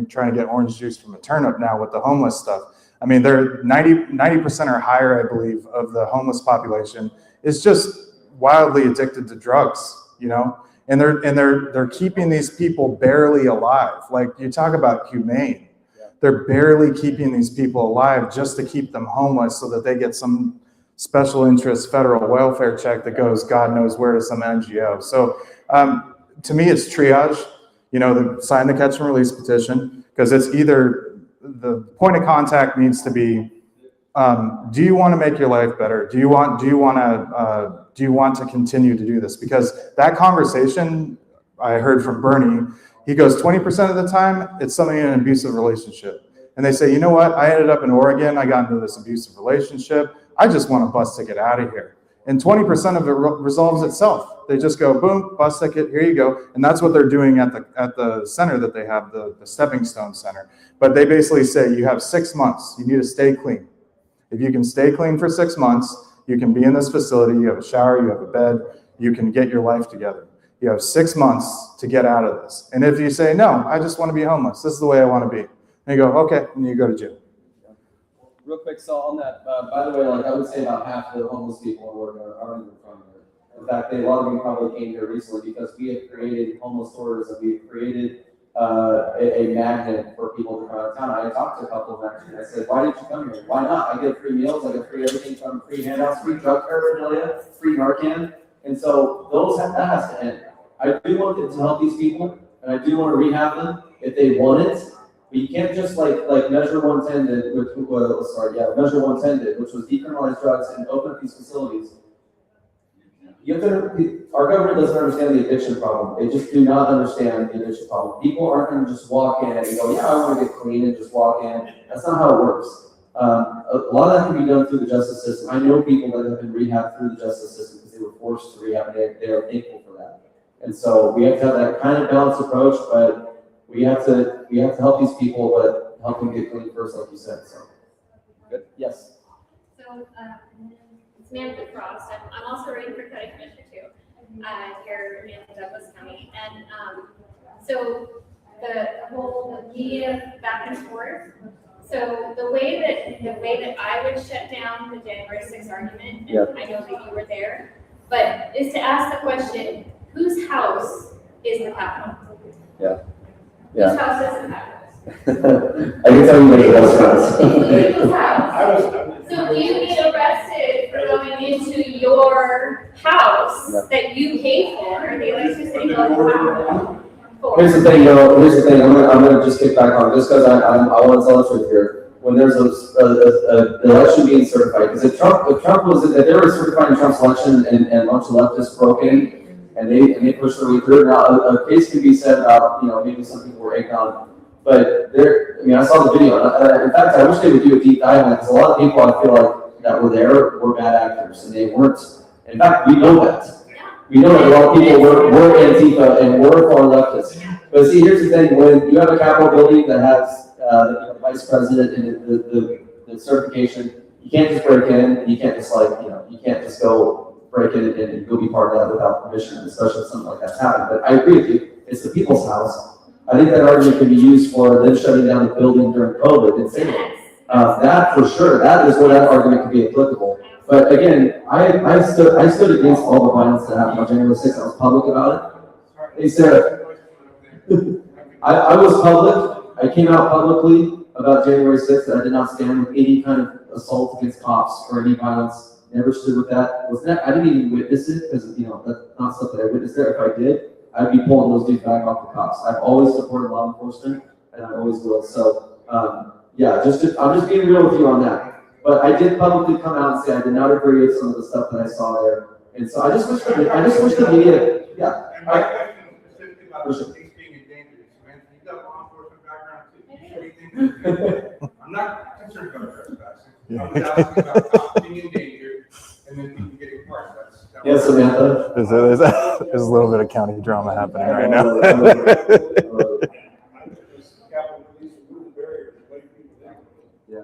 trying to get orange juice from a turnip now with the homeless stuff. I mean, they're 90% or higher, I believe, of the homeless population is just wildly addicted to drugs, and they're keeping these people barely alive. Like, you talk about humane. they're barely keeping these people alive just to keep them homeless so that they get some special interest federal welfare check that goes God knows where to some NGO. So to me, it's triage. Sign the catch and release petition, because it's either the point of contact needs to be, do you want to make your life better? Do you want to continue to do this? Because that conversation I heard from Bernie, he goes 20% of the time it's something in an abusive relationship, and they say, you know what? I ended up in Oregon. I got into this abusive relationship. I just want a bus ticket out of here. And 20% of it resolves itself. They just go, boom, bus ticket, here you go. And that's what they're doing at the center that they have, the Stepping Stone Center. But they basically say you have 6 months. You need to stay clean. If you can stay clean for 6 months, you can be in this facility. You have a shower, you have a bed, you can get your life together. You have 6 months to get out of this. And if you say, no, I just want to be homeless, this is the way I want to be. And you go, okay, and you go to jail. Real quick, so on that, by the way, like I would say about half the homeless people in Oregon aren't even from here. In fact, a lot of them probably came here recently because we have created homeless tourism. We've created a magnet for people to come out of town. I talked to a couple of them actually, and I said, why did you come here? Why not? I get free meals, I get free everything from free handouts, free drug paraphernalia, free Narcan. And so that has to end. I do want to help these people, and I do want to rehab them if they want it. But you can't just like Measure 110 did, Measure 110 did, which was decriminalize drugs and open up these facilities. Our government doesn't understand the addiction problem. They just do not understand the addiction problem. People aren't going to just walk in and go, yeah, I want to get clean and just walk in. That's not how it works. A lot of that can be done through the justice system. I know people that have been rehabbed through the justice system because they were forced to rehab, and they are thankful for that. And so we have to have that kind of balanced approach, but we have to help these people, but help them get clean first, like you said. So, good. Yes. So, it's Samantha Frost. I'm also running for county commissioner too, here in Douglas County. And so the whole media back and forth. So the way that I would shut down the January 6th argument, and I know that you were there, but is to ask the question, whose house is the Capitol? Yeah. Whose house is the Capitol? I can tell you what it was. Whose house? So do you get arrested for going into your house that you paid for, the election city for? Here's the thing, I'm gonna just kick back on, just because I want to tell the truth here. When there's an election being certified, because if they were certifying Trump's election and a bunch of leftists broke in, and they pushed their way through. Now, a case can be said about, maybe some people were egged on, but I saw the video. In fact, I wish they would do a deep dive on it, because a lot of people I feel like that were there were bad actors, and they weren't. In fact, we know that. We know that a lot of people were Antifa and were far leftists. But see, here's the thing: when you have a Capitol building that has the vice president and the certification, you can't just break in, and you can't just you can't just go break in and go be part of that without permission, especially if something like that's happened. But I agree with you; it's the people's house. I think that argument can be used for them shutting down the building during COVID in Salem. That for sure, that is where that argument can be applicable. But again, I stood against all the violence that happened on January 6th. I was public about it. Hey, Sarah, I was public. I came out publicly about January 6th that I did not stand with any kind of assault against cops or any violence. Never stood with that. I didn't even witness it because that's not stuff that I witnessed there. If I did, I'd be pulling those dudes back off the cops. I've always supported law enforcement, and I always will. So I'm just being real with you on that. But I did publicly come out and say I did not agree with some of the stuff that I saw there. And so I just wish the media, And my question is specifically about the police being endangered. Samantha, you got law enforcement background too. I'm not concerned about trespassing. I was asking about cops being endangered and then people getting parts. Yes, Samantha. There's a little bit of county drama happening right now. Yeah.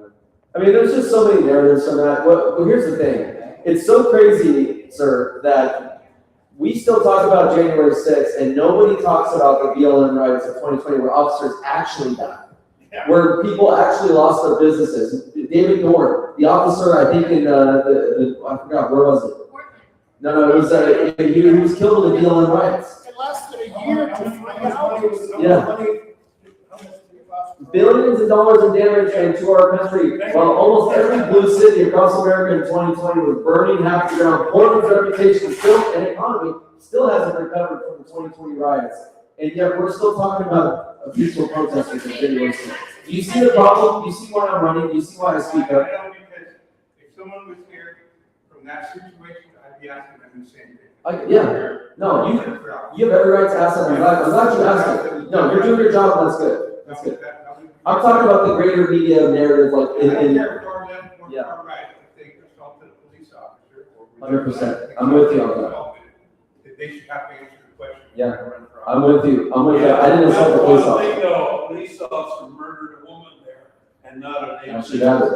I mean, there's just so many narratives from that. Well, here's the thing. It's so crazy, sir, that we still talk about January 6th and nobody talks about the BLM riots of 2020 where officers actually died, where people actually lost their businesses. David Dorn, the officer, I think in I forgot, where was it? No, it was, he was killed in the BLM riots. It lasted a year to find out. Yeah. billions of dollars in damage to our country, while almost every blue city across America in 2020 was burning half to the ground. Portland's reputation still and economy still hasn't recovered from the 2020 riots, and yet we're still talking about a peaceful protesters in videos. Do you see the problem? Do you see why I'm running? Do you see why I speak up? I know, because if someone was here from that situation, I'd be asking them the same thing. Yeah. No, you have every right to ask that. I'm glad you asked it. No, you're doing your job, and that's good. That's good. I'm talking about the greater media narrative, like I don't care far left or yeah. far right, if they assaulted a police officer. or 100%. I'm with you on that. That they should have to answer the question. Yeah. I'm with you. I'm with you. I didn't assault the police officer. A police officer murdered a woman there, and not a neighbor. She got it.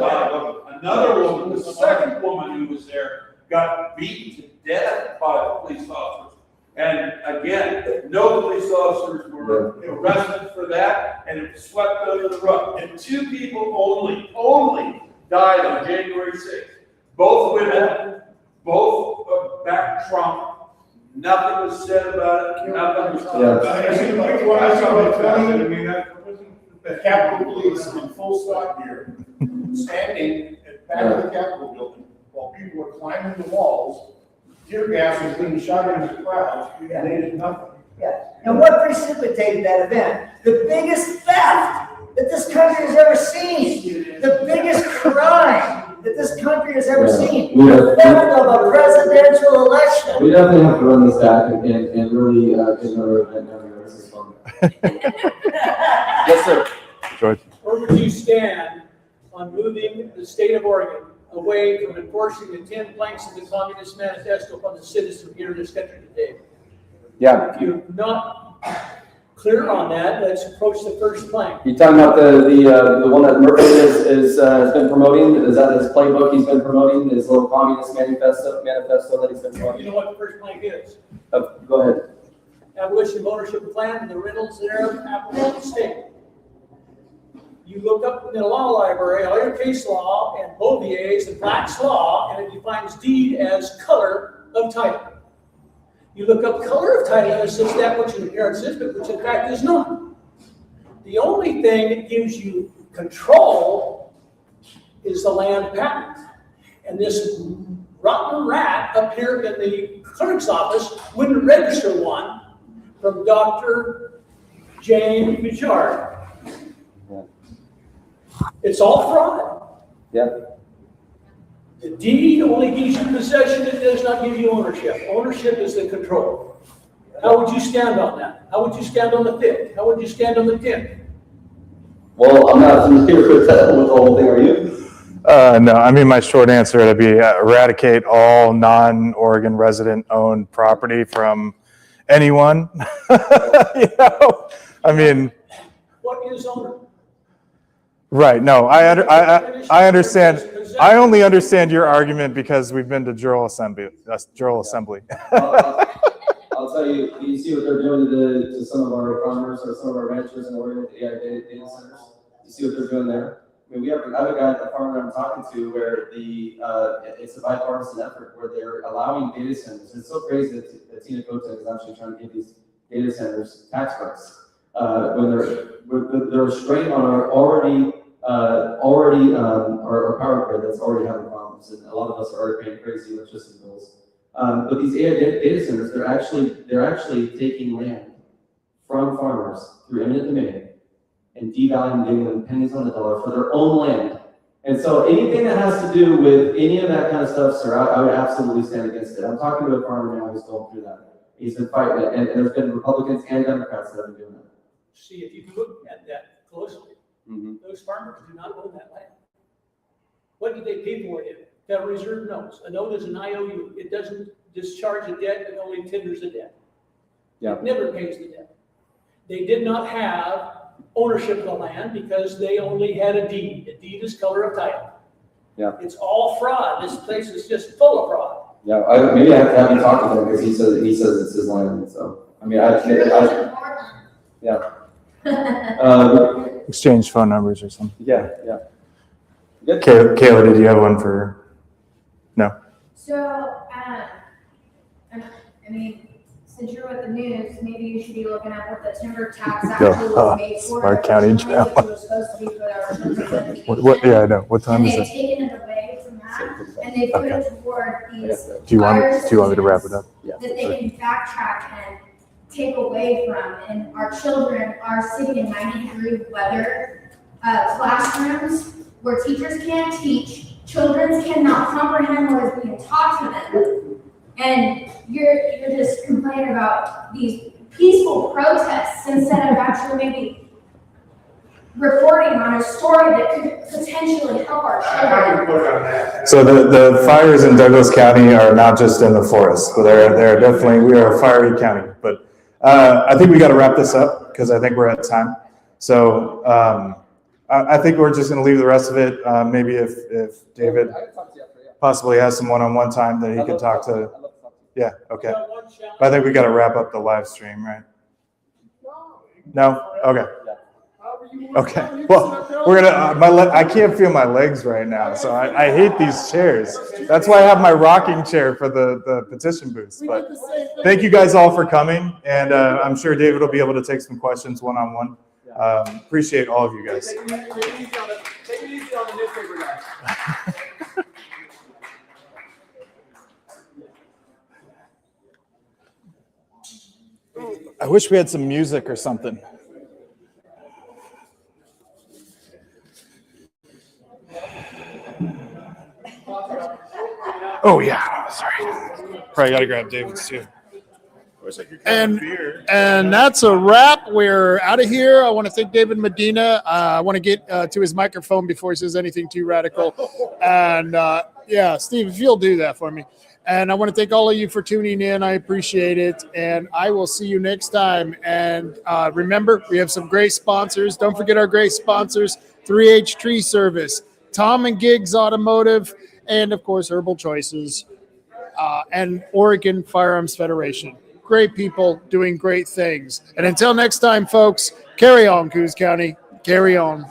Another woman, the second woman who was there, got beaten to death by a police officer. And again, no police officers were arrested for that, and it was swept under the rug. And 2 people only died on January 6th. Both women, both backed Trump. Nothing was said about it. Nothing was said about it. The Capitol Police in full SWAT gear, standing at the back of the Capitol building while people were climbing the walls. Tear gas was being shot into the crowds, and they did nothing. Yeah. And what precipitated that event? The biggest theft that this country has ever seen. The biggest crime that this country has ever seen. The theft of a presidential election. We definitely have to run this back and really get another event down. This is fun. Yes, sir. George. Where would you stand on moving the state of Oregon away from enforcing the 10 planks of the Communist Manifesto upon the citizens here in this country today? Yeah. If you're not clear on that, let's approach the first plank. You talking about the one that Murphy has been promoting? Is that his playbook he's been promoting? His little Communist manifesto that he's been promoting? You know what the first plank is? Go ahead. Abolition of ownership of land and the rentals thereof applicable to the state. You look up in the law library, all your case law and Bovier's and Black's law, and it defines deed as color of title. You look up color of title, and it says that which in appearance is, but which in fact is not. The only thing that gives you control is the land patent. And this rotten rat up here in the clerk's office wouldn't register one from Dr. Jane Bouchard. It's all fraud. Yeah. The deed only gives you possession, it does not give you ownership. Ownership is the control. How would you stand on that? How would you stand on the 5th? How would you stand on the 10th? Well, I'm not familiar with the whole thing. Are you? No, I mean, my short answer would be eradicate all non-Oregon resident-owned property from anyone. You know, I mean. What is owner? Right. No, I understand. I only understand your argument because we've been to Jural Assembly. I'll tell you. You see what they're doing to some of our farmers or some of our ranchers in Oregon with the AI data centers. You see what they're doing there. I mean, I have a guy at the farm that I'm talking to where it's a bipartisan effort where they're allowing data centers. It's so crazy that Tina Kotek is actually trying to give these data centers tax breaks when they're restrained on our our power grid that's already having problems, and a lot of us are already paying crazy electricity bills. But these AI data centers, they're actually taking land from farmers through eminent domain and devaluing, giving them pennies on the dollar for their own land. And so anything that has to do with any of that kind of stuff, sir, I would absolutely stand against it. I'm talking to a farmer now who's going through that. He's been fighting it, and there's been Republicans and Democrats that have been doing that. See, if you can look at that closely, those farmers do not own that land. What do they pay for it? Federal Reserve notes. A note is an IOU. It doesn't discharge a debt, it only tenders a debt. Yeah. It never pays the debt. They did not have ownership of the land because they only had a deed. A deed is color of title. Yeah. It's all fraud. This place is just full of fraud. Yeah, maybe I have to have you talk to him because he says it's his land. So I mean, yeah. Exchange phone numbers or something. Yeah. Good. Kayla, did you have one for? No. So, I mean, since you're with the news, maybe you should be looking at what the timber tax Go. actually was made for. Smart County originally, Jail. which was supposed to be for our children's education. What, yeah, I know. What time And is they've it? taken it away from that, and they put it toward these. Do you want me to wrap it up? That they can backtrack and take away from, and our children are sitting in 90-degree weather classrooms where teachers can't teach, children cannot comprehend what is being taught to them, and you're just complaining about these peaceful protests instead of actually maybe reporting on a story that could potentially help our children. So the fires in Douglas County are not just in the forest, but they're definitely, we are a fiery county. But I think we got to wrap this up because I think we're at time. So I think we're just going to leave the rest of it. Maybe if David possibly has some one-on-one time that he can talk to. Yeah, okay. But I think we got to wrap up the live stream, right? No? Okay. Okay. Well, we're gonna. I can't feel my legs right now, so I hate these chairs. That's why I have my rocking chair for the petition booths. But thank you guys all for coming, and I'm sure David will be able to take some questions one-on-one. Appreciate all of you guys. Take it easy on the newspaper guys. I wish we had some music or something. Oh yeah, sorry. Probably got to grab David's too. And that's a wrap. We're out of here. I want to thank David Medina. I want to get to his microphone before he says anything too radical. And yeah, Steve, if you'll do that for me. And I want to thank all of you for tuning in. I appreciate it. And I will see you next time. And remember, we have some great sponsors. Don't forget our great sponsors, 3H Tree Service, Tom and Giggs Automotive, and of course, Herbal Choices, and Oregon Firearms Federation. Great people doing great things. And until next time, folks, carry on, Coos County. Carry on.